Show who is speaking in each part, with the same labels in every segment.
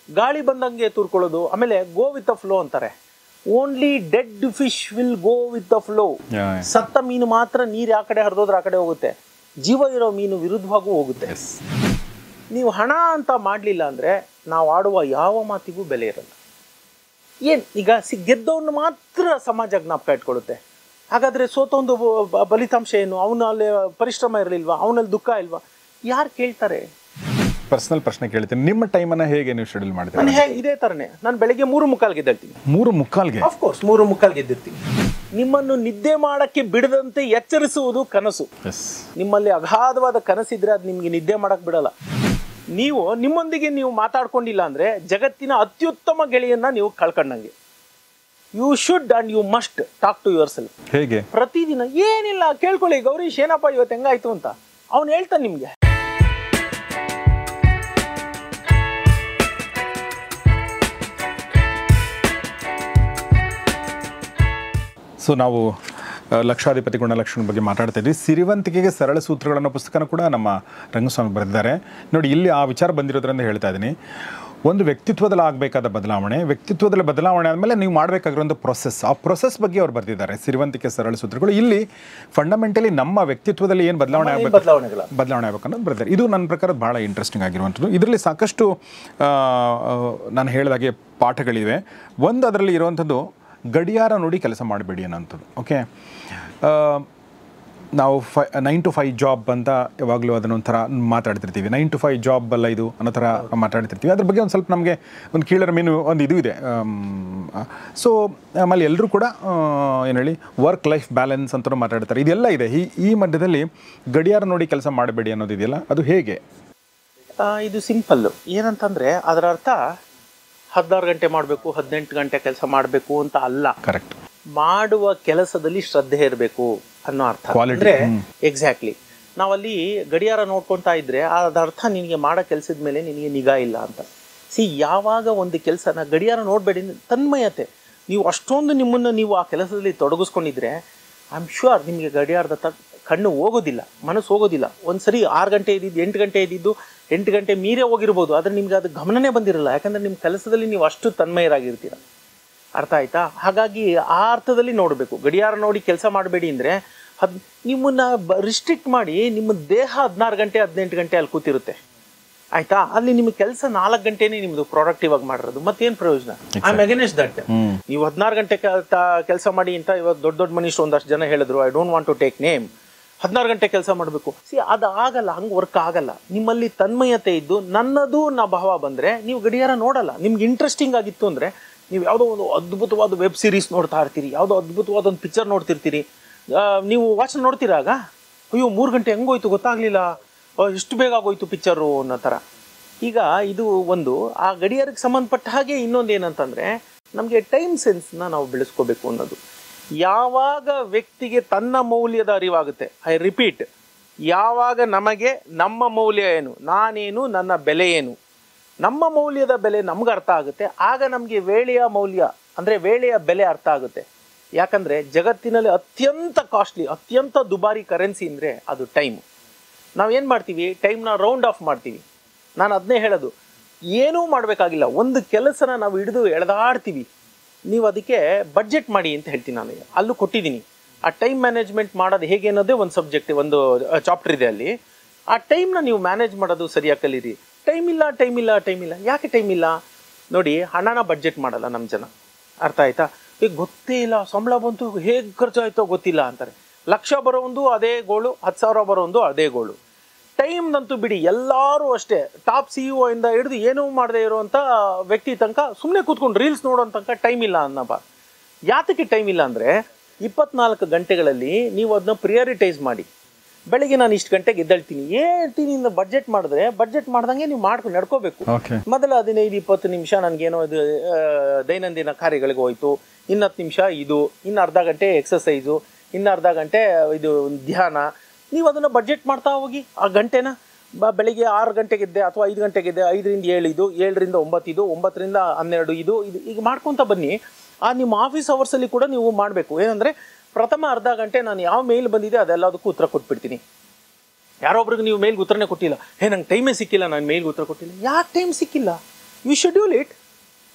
Speaker 1: ಗಾಳಿ ಬಂದಂಗೆ ತೂರ್ಕೊಳ್ಳೋದು. ಆಮೇಲೆ ಗೋ ವಿತ್ ದ ಫ್ಲೋ ಅಂತಾರೆ. Only dead fish will go with the flow. ಸತ್ತ ಮೀನು ಮಾತ್ರ ನೀರು ಆ ಕಡೆ ಹರಿದೋದ್ರೆ ಆ ಕಡೆ ಹೋಗುತ್ತೆ, ಜೀವ ಇರೋ ಮೀನು ವಿರುದ್ಧವಾಗೂ ಹೋಗುತ್ತೆ. ನೀವು ಹಣ ಅಂತ ಮಾಡಲಿಲ್ಲ ಅಂದರೆ ನಾವು ಆಡುವ ಯಾವ ಮಾತಿಗೂ ಬೆಲೆ ಇರಲ್ಲ. ಏನು ಈಗ ಗೆದ್ದವನ್ನ ಮಾತ್ರ ಸಮಾಜ ಜ್ಞಾಪಕ ಇಟ್ಕೊಳ್ಳುತ್ತೆ. ಹಾಗಾದರೆ ಸೋತೊಂದು ಫಲಿತಾಂಶ ಏನು? ಅವನಲ್ಲಿ ಪರಿಶ್ರಮ ಇರಲಿಲ್ವಾ? ಅವನಲ್ಲಿ ದುಃಖ ಇಲ್ವಾ? ಯಾರು ಕೇಳ್ತಾರೆ?
Speaker 2: ಪರ್ಸನಲ್ ಪ್ರಶ್ನೆ ಕೇಳ್ತೀನಿ, ನಿಮ್ಮ ಟೈಮನ್ನು ಹೇಗೆ ನೀವು ಶೆಡ್ಯೂಲ್ ಮಾಡ್ತೀರಿ?
Speaker 1: ನಾನು ಇದೇ ಥರನೇ. ನಾನು ಬೆಳಗ್ಗೆ 3:45 ಗೆದ್ದೇಳ್ತೀನಿ.
Speaker 2: 3:45ಗೆ?
Speaker 1: ಆಫ್ಕೋರ್ಸ್ 3:45 ಗೆದ್ದಿರ್ತೀನಿ. ನಿಮ್ಮನ್ನು ನಿದ್ದೆ ಮಾಡೋಕ್ಕೆ ಬಿಡದಂತೆ ಎಚ್ಚರಿಸುವುದು ಕನಸು. ನಿಮ್ಮಲ್ಲಿ ಅಗಾಧವಾದ ಕನಸಿದ್ರೆ ಅದು ನಿಮಗೆ ನಿದ್ದೆ ಮಾಡೋಕ್ಕೆ ಬಿಡಲ್ಲ. ನೀವು ನಿಮ್ಮೊಂದಿಗೆ ನೀವು ಮಾತಾಡ್ಕೊಂಡಿಲ್ಲ ಅಂದರೆ ಜಗತ್ತಿನ ಅತ್ಯುತ್ತಮ ಗೆಳೆಯನ್ನ ನೀವು ಕಳ್ಕೊಂಡಂಗೆ. You should and you must talk to yourself.
Speaker 2: ಹೇಗೆ?
Speaker 1: ಪ್ರತಿದಿನ ಏನಿಲ್ಲ ಕೇಳ್ಕೊಳ್ಳಿ, ಗೌರೀಶ್ ಏನಪ್ಪ ಇವತ್ತು ಹೆಂಗಾಯ್ತು ಅಂತ. ಅವನು ಹೇಳ್ತಾನೆ ನಿಮಗೆ.
Speaker 2: ಸೊ ನಾವು ಲಕ್ಷಾಧಿಪತಿ ಗುಣಲಕ್ಷಣ ಬಗ್ಗೆ ಮಾತಾಡ್ತಾ ಇದ್ವಿ. ಸಿರಿವಂತಿಕೆಗೆ ಸರಳ ಸೂತ್ರಗಳನ್ನೋ ಪುಸ್ತಕನ ಕೂಡ ನಮ್ಮ ರಂಗಸ್ವಾಮಿ ಬರೆದಿದ್ದಾರೆ ನೋಡಿ. ಇಲ್ಲಿ ಆ ವಿಚಾರ ಬಂದಿರೋದ್ರಿಂದ ಹೇಳ್ತಾ ಇದ್ದೀನಿ. ಒಂದು ವ್ಯಕ್ತಿತ್ವದಲ್ಲಿ ಆಗಬೇಕಾದ ವ್ಯಕ್ತಿತ್ವದಲ್ಲಿ ಬದಲಾವಣೆ ಆದಮೇಲೆ ನೀವು ಮಾಡಬೇಕಾಗಿರೋ ಪ್ರೊಸೆಸ್, ಆ ಪ್ರೊಸೆಸ್ ಬಗ್ಗೆ ಅವ್ರು ಬರೆದಿದ್ದಾರೆ. ಸಿರಿವಂತಿಕೆ ಸರಳ ಸೂತ್ರಗಳು. ಇಲ್ಲಿ ಫಂಡಮೆಂಟಲಿ ನಮ್ಮ ವ್ಯಕ್ತಿತ್ವದಲ್ಲಿ ಏನು ಬದಲಾವಣೆ ಆಗಬೇಕು ಅನ್ನೋದು ಬರೆದಿದ್ದಾರೆ. ಇದು ನನ್ನ ಪ್ರಕಾರ ಭಾಳ ಇಂಟ್ರೆಸ್ಟಿಂಗ್ ಆಗಿರುವಂಥದ್ದು. ಇದರಲ್ಲಿ ಸಾಕಷ್ಟು ನಾನು ಹೇಳಿದಾಗೆ ಪಾಠಗಳಿವೆ. ಒಂದು ಅದರಲ್ಲಿ ಇರುವಂಥದ್ದು ಗಡಿಯಾರ ನೋಡಿ ಕೆಲಸ ಮಾಡಬೇಡಿ ಅನ್ನೋಂಥದ್ದು. ಓಕೆ, ನಾವು 9 to 5 ಜಾಬ್ ಅಂತ ಯಾವಾಗಲೂ ಅದನ್ನೊಂಥರ ಮಾತಾಡ್ತಿರ್ತೀವಿ. 9 to 5 ಜಾಬ್ ಅಲ್ಲ ಇದು ಅನ್ನೋ ಥರ ಮಾತಾಡ್ತಿರ್ತೀವಿ. ಅದ್ರ ಬಗ್ಗೆ ಒಂದು ಸ್ವಲ್ಪ ನಮಗೆ ಒಂದು ಕೀಳರ ಮೀನು ಒಂದು ಇದು ಇದೆ. ಸೊ ಆಮೇಲೆ ಎಲ್ಲರೂ ಕೂಡ ಏನು ಹೇಳಿ ವರ್ಕ್ ಲೈಫ್ ಬ್ಯಾಲೆನ್ಸ್ ಅಂತಲೂ ಮಾತಾಡ್ತಾರೆ. ಇದೆಲ್ಲ ಇದೆ. ಈ ಮಧ್ಯದಲ್ಲಿ ಗಡಿಯಾರ ನೋಡಿ ಕೆಲಸ ಮಾಡಬೇಡಿ ಅನ್ನೋದು ಇದೆಯಲ್ಲ, ಅದು ಹೇಗೆ?
Speaker 1: ಇದು ಸಿಂಪಲ್ಲು. ಏನಂತಂದರೆ ಅದರ ಅರ್ಥ 16 ಗಂಟೆ ಮಾಡಬೇಕು, 18 ಗಂಟೆ ಕೆಲಸ ಮಾಡಬೇಕು ಅಂತ ಅಲ್ಲ.
Speaker 2: ಕರೆಕ್ಟ್.
Speaker 1: ಮಾಡುವ ಕೆಲಸದಲ್ಲಿ ಶ್ರದ್ಧೆ ಇರಬೇಕು ಅನ್ನೋ ಅರ್ಥ. ಅಂದರೆ ಎಕ್ಸಾಕ್ಟ್ಲಿ ನಾವಲ್ಲಿ ಗಡಿಯಾರ ನೋಡ್ಕೊತಾ ಇದ್ರೆ ಅದರ ಅರ್ಥ ನಿನಗೆ ಮಾಡೋ ಕೆಲಸದ ಮೇಲೆ ನಿನಗೆ ನಿಗಾ ಇಲ್ಲ ಅಂತ. ಯಾವಾಗ ಒಂದು ಕೆಲಸನ ಗಡಿಯಾರ ನೋಡಬೇಡಿ, ತನ್ಮಯತೆ, ನೀವು ಅಷ್ಟೊಂದು ನಿಮ್ಮನ್ನು ನೀವು ಆ ಕೆಲಸದಲ್ಲಿ ತೊಡಗಿಸ್ಕೊಂಡಿದ್ರೆ ಐ ಆಮ್ ಶ್ಯೂರ್ ನಿಮಗೆ ಗಡಿಯಾರದ ಕಣ್ಣು ಹೋಗೋದಿಲ್ಲ, ಮನಸ್ಸು ಹೋಗೋದಿಲ್ಲ. ಒಂದು ಸರಿ 6 ಗಂಟೆ ಇದ್ದಿದ್ದು 8 ಗಂಟೆ ಇದ್ದಿದ್ದು 8 ಗಂಟೆ ಮೀರೇ ಹೋಗಿರ್ಬೋದು, ಆದರೆ ನಿಮ್ಗೆ ಅದು ಗಮನನೇ ಬಂದಿರಲ್ಲ. ಯಾಕಂದರೆ ನಿಮ್ಮ ಕೆಲಸದಲ್ಲಿ ನೀವು ಅಷ್ಟು ತನ್ಮಯರಾಗಿರ್ತೀರ. ಅರ್ಥ ಆಯ್ತಾ? ಹಾಗಾಗಿ ಆ ಅರ್ಥದಲ್ಲಿ ನೋಡಬೇಕು. ಗಡಿಯಾರ ನೋಡಿ ಕೆಲಸ ಮಾಡಬೇಡಿ ಅಂದರೆ ನಿಮ್ಮನ್ನು ರಿಸ್ಟ್ರಿಕ್ಟ್ ಮಾಡಿ ನಿಮ್ಮ ದೇಹ 16 ಗಂಟೆ 18 ಗಂಟೆ ಅಲ್ಲಿ ಕೂತಿರುತ್ತೆ. ಆಯ್ತಾ? ಅಲ್ಲಿ ನಿಮ್ಮ ಕೆಲಸ 4 ಗಂಟೆನೇ ನಿಮ್ಮದು ಪ್ರೊಡಕ್ಟಿವ್ ಆಗಿ ಮಾಡಿರೋದು. ಮತ್ತೇನು ಪ್ರಯೋಜನ? I am against that. ನೀವು 16 ಗಂಟೆ ಕೆಲಸ ಮಾಡಿ ಅಂತ ಇವತ್ತು ದೊಡ್ಡ ಮನುಷ್ಯರು ಒಂದಷ್ಟು ಜನ ಹೇಳಿದ್ರು. I don't want to take name. 16 ಗಂಟೆ ಕೆಲಸ ಮಾಡಬೇಕು. ಅದು ಆಗಲ್ಲ, ಹಂಗೆ ವರ್ಕ್ ಆಗಲ್ಲ. ನಿಮ್ಮಲ್ಲಿ ತನ್ಮಯತೆ ಇದ್ದು ನನ್ನದು ಭಾವ ಬಂದರೆ ನೀವು ಗಡಿಯಾರ ನೋಡಲ್ಲ. ನಿಮ್ಗೆ ಇಂಟ್ರೆಸ್ಟಿಂಗ್ ಆಗಿತ್ತು ಅಂದರೆ ನೀವು ಯಾವುದೋ ಒಂದು ಅದ್ಭುತವಾದ ವೆಬ್ ಸೀರೀಸ್ ನೋಡ್ತಾ ಇರ್ತೀರಿ, ಯಾವುದೋ ಅದ್ಭುತವಾದ ಒಂದು ಪಿಕ್ಚರ್ ನೋಡ್ತಿರ್ತೀರಿ. ನೀವು ವಾಚ್ ನೋಡ್ತೀರಾಗ ಅಯ್ಯೋ 3 ಗಂಟೆ ಹೆಂಗೋಯ್ತು ಗೊತ್ತಾಗಲಿಲ್ಲ, ಎಷ್ಟು ಬೇಗ ಆಗೋಯ್ತು ಪಿಕ್ಚರು ಅನ್ನೋ ಥರ. ಈಗ ಇದು ಒಂದು ಆ ಗಡಿಯಾರಕ್ಕೆ ಸಂಬಂಧಪಟ್ಟ ಹಾಗೆ ಇನ್ನೊಂದು ಏನಂತಂದರೆ ನಮಗೆ ಟೈಮ್ ಸೆನ್ಸ್ನ ನಾವು ಬೆಳೆಸ್ಕೋಬೇಕು ಅನ್ನೋದು. ಯಾವಾಗ ವ್ಯಕ್ತಿಗೆ ತನ್ನ ಮೌಲ್ಯದ ಅರಿವಾಗುತ್ತೆ, ಐ ರಿಪೀಟ್, ಯಾವಾಗ ನಮಗೆ ನಮ್ಮ ಮೌಲ್ಯ ಏನು, ನಾನೇನು, ನನ್ನ ಬೆಲೆ ಏನು, ನಮ್ಮ ಮೌಲ್ಯದ ಬೆಲೆ ನಮ್ಗೆ ಅರ್ಥ ಆಗುತ್ತೆ, ಆಗ ನಮಗೆ ವೇಳೆಯ ಮೌಲ್ಯ ಅಂದರೆ ವೇಳೆಯ ಬೆಲೆ ಅರ್ಥ ಆಗುತ್ತೆ. ಯಾಕಂದರೆ ಜಗತ್ತಿನಲ್ಲಿ ಅತ್ಯಂತ ಕಾಸ್ಟ್ಲಿ, ಅತ್ಯಂತ ದುಬಾರಿ ಕರೆನ್ಸಿ ಅಂದರೆ ಅದು ಟೈಮು. ನಾವೇನು ಮಾಡ್ತೀವಿ, ಟೈಮ್ನ ರೌಂಡ್ ಆಫ್ ಮಾಡ್ತೀವಿ. ನಾನು ಅದನ್ನೇ ಹೇಳೋದು, ಏನೂ ಮಾಡಬೇಕಾಗಿಲ್ಲ, ಒಂದು ಕೆಲಸನ ನಾವು ಹಿಡಿದು ಎಳೆದಾಡ್ತೀವಿ. ನೀವು ಅದಕ್ಕೆ ಬಡ್ಜೆಟ್ ಮಾಡಿ ಅಂತ ಹೇಳ್ತೀನಿ. ನಾನು ಅಲ್ಲೂ ಕೊಟ್ಟಿದ್ದೀನಿ. ಆ ಟೈಮ್ ಮ್ಯಾನೇಜ್ಮೆಂಟ್ ಮಾಡೋದು ಹೇಗೆ ಅನ್ನೋದೇ ಒಂದು ಸಬ್ಜೆಕ್ಟ್, ಒಂದು ಚಾಪ್ಟರ್ ಇದೆ ಅಲ್ಲಿ. ಆ ಟೈಮ್ನ ನೀವು ಮ್ಯಾನೇಜ್ ಮಾಡೋದು ಸರಿಯಾಗಿ ಕಲೀರಿ. ಟೈಮ್ ಇಲ್ಲ. ಯಾಕೆ ಟೈಮ್ ಇಲ್ಲ? ನೋಡಿ, ಹಣನ ಬಡ್ಜೆಟ್ ಮಾಡಲ್ಲ ನಮ್ಮ ಜನ. ಅರ್ಥ ಆಯ್ತಾ? ಈಗ ಗೊತ್ತೇ ಇಲ್ಲ, ಸಂಬಳ ಬಂತು ಹೇಗೆ ಖರ್ಚಾಯ್ತೋ ಗೊತ್ತಿಲ್ಲ ಅಂತಾರೆ. 1,00,000 ಬರೋದು ಅದೇ ಗೋಳು, 10,000 ಬರೋದು ಅದೇ ಗೋಳು. ಟೈಮ್ನಂತೂ ಬಿಡಿ, ಎಲ್ಲರೂ ಅಷ್ಟೇ. ಟಾಪ್ CEO ಇಂದ ಹಿಡಿದು ಏನೂ ಮಾಡದೇ ಇರೋವಂಥ ವ್ಯಕ್ತಿ ತನಕ ಸುಮ್ಮನೆ ಕೂತ್ಕೊಂಡು ರೀಲ್ಸ್ ನೋಡೋ ತನಕ ಟೈಮ್ ಇಲ್ಲ ಅನ್ನಪ್ಪ. ಯಾತಕ್ಕೆ ಟೈಮ್ ಇಲ್ಲ ಅಂದರೆ 24 ಗಂಟೆಗಳಲ್ಲಿ ನೀವು ಅದನ್ನ ಪ್ರಿಯಾರಿಟೈಸ್ ಮಾಡಿ. ಬೆಳಗ್ಗೆ ನಾನು ಇಷ್ಟು ಗಂಟೆಗೆ ಎದ್ದೇಳ್ತೀನಿ, ಹೇಳ್ತೀನಿ ಇಂದ ಬಡ್ಜೆಟ್ ಮಾಡಿದ್ರೆ ಬಡ್ಜೆಟ್ ಮಾಡ್ದಂಗೆ ನೀವು ಮಾಡ್ಕೊಂಡು ನಡ್ಕೋಬೇಕು. ಮೊದಲ 15-20 ನಿಮಿಷ ನನಗೇನೋ ಇದು ದೈನಂದಿನ ಕಾರ್ಯಗಳಿಗೆ ಹೋಯ್ತು, ಇನ್ನು 10 ನಿಮಿಷ ಇದು, ಇನ್ನು ಅರ್ಧ ಗಂಟೆ ಎಕ್ಸಸೈಸು, ಇನ್ನು ಅರ್ಧ ಗಂಟೆ ಇದು ಧ್ಯಾನ. ನೀವು ಅದನ್ನು ಬಡ್ಜೆಟ್ ಮಾಡ್ತಾ ಹೋಗಿ. ಆ ಗಂಟೆನ ಬೆಳಿಗ್ಗೆ 6 ಗಂಟೆಗಿದ್ದೆ ಅಥವಾ 5 ಗಂಟೆಗಿದ್ದೆ, 5ರಿಂದ 7 ಇದು, 7ರಿಂದ 9 ಇದು, 9ರಿಂದ 12 ಇದು ಈಗ ಮಾಡ್ಕೊತ ಬನ್ನಿ. ಆ ನಿಮ್ಮ ಆಫೀಸ್ ಅವರ್ಸಲ್ಲಿ ಕೂಡ ನೀವು ಮಾಡಬೇಕು. ಏನಂದರೆ ಪ್ರಥಮ ಅರ್ಧ ಗಂಟೆ ನಾನು ಯಾವ ಮೇಲ್ ಬಂದಿದೆ ಅದೆಲ್ಲದಕ್ಕೂ ಉತ್ತರ ಕೊಟ್ಬಿಡ್ತೀನಿ. ಯಾರೊಬ್ರಿಗೆ ನೀವು ಮೇಲ್ಗೆ ಉತ್ತರನೇ ಕೊಟ್ಟಿಲ್ಲ, ನಂಗೆ ಟೈಮೇ ಸಿಕ್ಕಿಲ್ಲ, ನಾನು ಮೇಲ್ಗೆ ಉತ್ತರ ಕೊಟ್ಟಿಲ್ಲ. ಯಾಕೆ ಟೈಮ್ ಸಿಕ್ಕಿಲ್ಲ? You schedule it,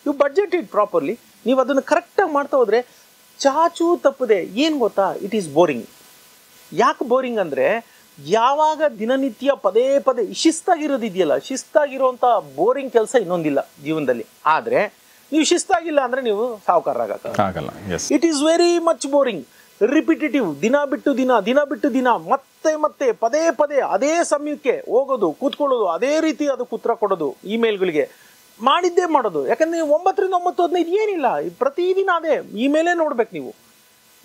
Speaker 1: you budget it properly. ನೀವು ಅದನ್ನು ಕರೆಕ್ಟಾಗಿ ಮಾಡ್ತಾ ಹೋದರೆ ಚಾಚೂ ತಪ್ಪದೆ. ಏನು ಗೊತ್ತಾ, ಇಟ್ ಈಸ್ ಬೋರಿಂಗ್. ಯಾಕೆ ಬೋರಿಂಗ್ ಅಂದರೆ, ಯಾವಾಗ ದಿನನಿತ್ಯ ಪದೇ ಪದೇ ಶಿಸ್ತಾಗಿರೋದಿದೆಯಲ್ಲ, ಶಿಸ್ತಾಗಿರೋಂಥ ಬೋರಿಂಗ್ ಕೆಲಸ ಇನ್ನೊಂದಿಲ್ಲ ಜೀವನದಲ್ಲಿ. ಆದರೆ ನೀವು ಶಿಸ್ತಾಗಿಲ್ಲ ಅಂದರೆ ನೀವು ಸಾಹುಕಾರರಾಗಲ್ಲ. It is very much boring, repetitive. ದಿನ ಬಿಟ್ಟು ದಿನ, ದಿನ ಬಿಟ್ಟು ದಿನ, ಮತ್ತೆ ಮತ್ತೆ ಪದೇ ಪದೇ ಅದೇ ಸಮಯಕ್ಕೆ ಹೋಗೋದು, ಕೂತ್ಕೊಳ್ಳೋದು, ಅದೇ ರೀತಿ ಅದಕ್ಕೆ ಉತ್ತರ ಕೊಡೋದು, ಇಮೇಲ್ಗಳಿಗೆ ಮಾಡಿದ್ದೇ ಮಾಡೋದು. ಯಾಕಂದರೆ ನೀವು 9ರಿಂದ 9:15 ಏನಿಲ್ಲ, ಪ್ರತಿದಿನ ಅದೇ ಇಮೇಲೇ ನೋಡ್ಬೇಕು ನೀವು.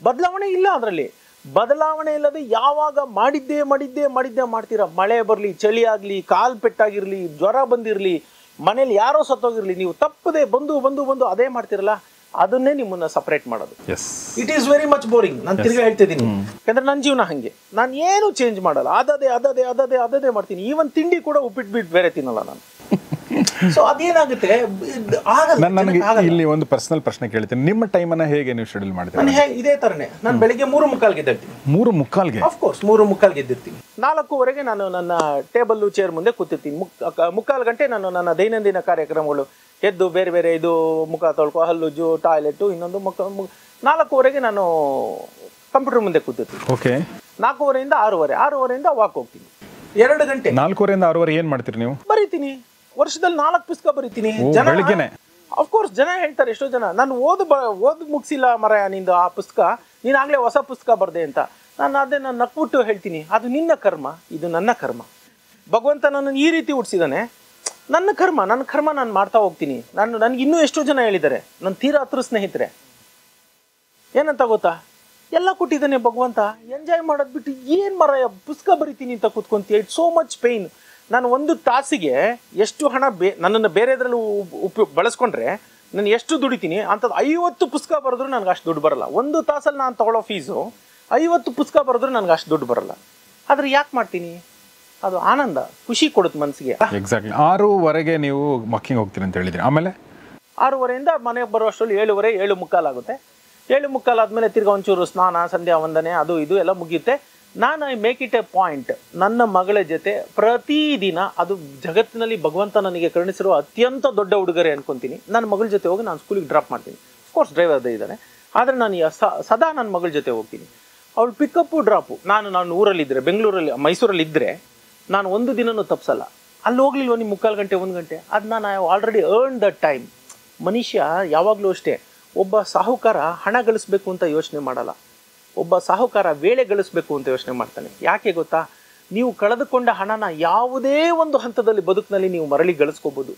Speaker 1: ಬದಲಾವಣೆ ಇಲ್ಲ ಅದರಲ್ಲಿ. ಬದಲಾವಣೆ ಇಲ್ಲದೆ ಯಾವಾಗ ಮಾಡಿದ್ದೇ ಮಾಡ್ತೀರಾ. ಮಳೆ ಬರಲಿ, ಚಳಿ ಆಗಲಿ, ಕಾಲು ಪೆಟ್ಟಾಗಿರಲಿ, ಜ್ವರ ಬಂದಿರಲಿ, ಮನೇಲಿ ಯಾರೋ ಸತ್ತೋಗಿರಲಿ, ನೀವು ತಪ್ಪದೆ ಬಂದು ಅದೇ ಮಾಡ್ತಿರಲ್ಲ, ಅದನ್ನೇ ನಿಮ್ಮನ್ನ ಸಪರೇಟ್ ಮಾಡೋದು. It is very much boring. ನಾನು ತಿರ್ಗಾ ಹೇಳ್ತಿದ್ದೀನಿ, ಯಾಕಂದ್ರೆ ನನ್ನ ಜೀವನ ಹಂಗೆ. ನಾನು ಏನು ಚೇಂಜ್ ಮಾಡಲ್ಲ, ಅದೇ ಮಾಡ್ತೀನಿ. ಈವನ್ ತಿಂಡಿ ಕೂಡ ಉಪ್ಪಿಟ್ಟು ಬೇರೆ ತಿನ್ನಲ್ಲ ನಾನು. ಸೊ ಅದೇನಾಗುತ್ತೆ,
Speaker 2: ನನಗೆ ಇಲ್ಲಿ ಒಂದು ಪರ್ಸನಲ್ ಪ್ರಶ್ನೆ ಕೇಳ್ತೀನಿ. ನಿಮ್ಮ ಟೈಮನ್ನ ಹೇಗೆ ನೀವು ಶೆಡ್ಯೂಲ್ ಮಾಡ್ತೀರಾ?
Speaker 1: ನಾನು ಇದೇ ತರನೇ. ನಾನು ಬೆಳಿಗ್ಗೆ 3:45 ಎದ್ದೇಳ್ತೀನಿ.
Speaker 2: 3:45ಗೆ?
Speaker 1: ಆಫ್ಕೋರ್ಸ್ 3:45 ಎದ್ದಿರ್ತೀನಿ. 4:15 ನಾನು ನನ್ನ ಟೇಬಲ್ ಚೇರ್ ಮುಂದೆ ಕೂತಿರ್ತೀನಿ. 3:15 ಗಂಟೆ ನಾನು ನನ್ನ ದೈನಂದಿನ ಕಾರ್ಯಕ್ರಮಗಳು, ಎದ್ದು ಬೇರೆ ಬೇರೆ ಇದು ಮುಖ ತೊಳ್ಕೊ, ಹಲ್ಲುಜ್ಜು, ಟಾಯ್ಲೆಟು, ಇನ್ನೊಂದು 4:15 ನಾನು ಕಂಪ್ಯೂಟರ್ ಮುಂದೆ ಕೂತಿರ್ತೀನಿ.
Speaker 2: ಓಕೆ.
Speaker 1: 4:15 6:30, 6:30 ವಾಕ್ ಹೋಗ್ತೀನಿ. 2 ಗಂಟೆ.
Speaker 2: 4:30 6:30 ಏನ್ ಮಾಡ್ತೀರಿ ನೀವು?
Speaker 1: ಬರೀತೀನಿ. ವರ್ಷದಲ್ಲಿ 4 ಪುಸ್ತಕ ಬರೀತೀನಿ.
Speaker 2: ಬೆಳಗ್ಗೆನೆ?
Speaker 1: ಅಫ್ಕೋರ್ಸ್ ಜನ ಹೇಳ್ತಾರೆ, ಎಷ್ಟೋ ಜನ, ನಾನು ಓದು ಮುಗಿಸಿಲ್ಲ ಮರ ನಿಂದು ಆ ಪುಸ್ತಕ, ನೀನು ಆಗ್ಲೇ ಹೊಸ ಪುಸ್ತಕ ಬರ್ದೆ ಅಂತ. ನಾನು ನಕ್ಬಿಟ್ಟು ಹೇಳ್ತೀನಿ, ಅದು ನಿನ್ನ ಕರ್ಮ, ಇದು ನನ್ನ ಕರ್ಮ. ಭಗವಂತ ನನ್ನನ್ನು ಈ ರೀತಿ ಹುಟ್ಟಿಸಿದಾನೆ, ನನ್ನ ಕರ್ಮ ನಾನು ಮಾಡ್ತಾ ಹೋಗ್ತೀನಿ. ನನಗೆ ಇನ್ನೂ ಎಷ್ಟೋ ಜನ ಹೇಳಿದ್ದಾರೆ, ನನ್ನ ತೀರಾ ಹತ್ರ ಸ್ನೇಹಿತರೆ. ಏನಂತ ಗೊತ್ತಾ, ಎಲ್ಲ ಕೊಟ್ಟಿದ್ದಾನೆ ಭಗವಂತ, ಎಂಜಾಯ್ ಮಾಡೋದು ಬಿಟ್ಟು ಏನು ಮರ ಪುಸ್ತಕ ಬರಿತೀನಿ ಅಂತ ಕೂತ್ಕೊಂತೀಯ. It's so much pain. ನಾನು 1 ತಾಸಿಗೆ ಎಷ್ಟು ಹಣ ನನ್ನನ್ನು ಬೇರೆದ್ರಲ್ಲಿ ಬಳಸ್ಕೊಂಡ್ರೆ ನಾನು ಎಷ್ಟು ದುಡಿತೀನಿ ಅಂಥದ್ದು 50 ಪುಸ್ತಕ ಬರೆದ್ರು ನನಗೆ ಅಷ್ಟು ದುಡ್ಡು ಬರಲ್ಲ. 1 ತಾಸಲ್ಲಿ ನಾನು ತೊಗೊಳ್ಳೋ ಫೀಸು 50 ಪುಸ್ತಕ ಬರೆದ್ರು ನನಗೆ ಅಷ್ಟು ದುಡ್ಡು ಬರಲ್ಲ. ಆದರೆ ಯಾಕೆ ಮಾಡ್ತೀನಿ? ಅದು ಆನಂದ, ಖುಷಿ ಕೊಡುತ್ತೆ ಮನಸ್ಸಿಗೆ.
Speaker 2: ಎಕ್ಸಾಕ್ಟ್ಲಿ. 6:00ವರೆಗೆ ನೀವು ವಾಕಿಂಗ್ ಹೋಗ್ತೀರಿ ಅಂತ ಹೇಳಿದ್ರಿ. ಆಮೇಲೆ
Speaker 1: 6:30ಯಿಂದ ಮನೆಗೆ ಬರೋ ಅಷ್ಟರಲ್ಲಿ 7:30, 7:45 ಆಗುತ್ತೆ. 7:45 ಆದಮೇಲೆ ತಿರ್ಗಿ ಒಂಚೂರು ಸ್ನಾನ, ಸಂಧ್ಯಾ ವಂದನೆ, ಅದು ಇದು ಎಲ್ಲ ಮುಗಿಯುತ್ತೆ. ನಾನು I make it A point, ನನ್ನ ಮಗಳ ಜೊತೆ ಪ್ರತಿದಿನ, ಅದು ಜಗತ್ತಿನಲ್ಲಿ ಭಗವಂತ ನನಗೆ ಕರುಣಿಸಿರುವ ಅತ್ಯಂತ ದೊಡ್ಡ ಉಡುಗೊರೆ ಅನ್ಕೊತೀನಿ, ನನ್ನ ಮಗಳ ಜೊತೆ ಹೋಗಿ ನಾನು ಸ್ಕೂಲಿಗೆ ಡ್ರಾಪ್ ಮಾಡ್ತೀನಿ. ಅಫ್ಕೋರ್ಸ್ ಡ್ರೈವರ್ ಅದೇ ಇದ್ದಾನೆ, ಆದರೆ ನಾನು ಸದಾ ನನ್ನ ಮಗಳ ಜೊತೆ ಹೋಗ್ತೀನಿ. ಅವಳು ಪಿಕಪ್ಪು ಡ್ರಾಪು. ನಾನು ಊರಲ್ಲಿದ್ದರೆ, ಬೆಂಗಳೂರಲ್ಲಿ, ಮೈಸೂರಲ್ಲಿದ್ದರೆ ನಾನು ಒಂದು ದಿನನೂ ತಪ್ಪಿಸಲ್ಲ. ಅಲ್ಲಿ ಹೋಗ್ಲಿಲ್ವ ನೀವು 3/4 ಗಂಟೆ 1 ಗಂಟೆ, ಅದು ನಾನು ಆಲ್ರೆಡಿ ಅರ್ನ್ ದ ಟೈಮ್. ಮನುಷ್ಯ ಯಾವಾಗಲೂ ಅಷ್ಟೇ, ಒಬ್ಬ ಸಾಹುಕಾರ ಹಣ ಗಳಿಸ್ಬೇಕು ಅಂತ ಯೋಚನೆ ಮಾಡಲ್ಲ, ಒಬ್ಬ ಸಾಹುಕಾರ ವೇಳೆ ಗಳಿಸ್ಬೇಕು ಅಂತ ಯೋಚನೆ ಮಾಡ್ತಾನೆ. ಯಾಕೆ ಗೊತ್ತಾ, ನೀವು ಕಳೆದುಕೊಂಡ ಹಣನ ಯಾವುದೇ ಒಂದು ಹಂತದಲ್ಲಿ ಬದುಕಿನಲ್ಲಿ ನೀವು ಮರಳಿ ಗಳಿಸ್ಕೋಬೋದು.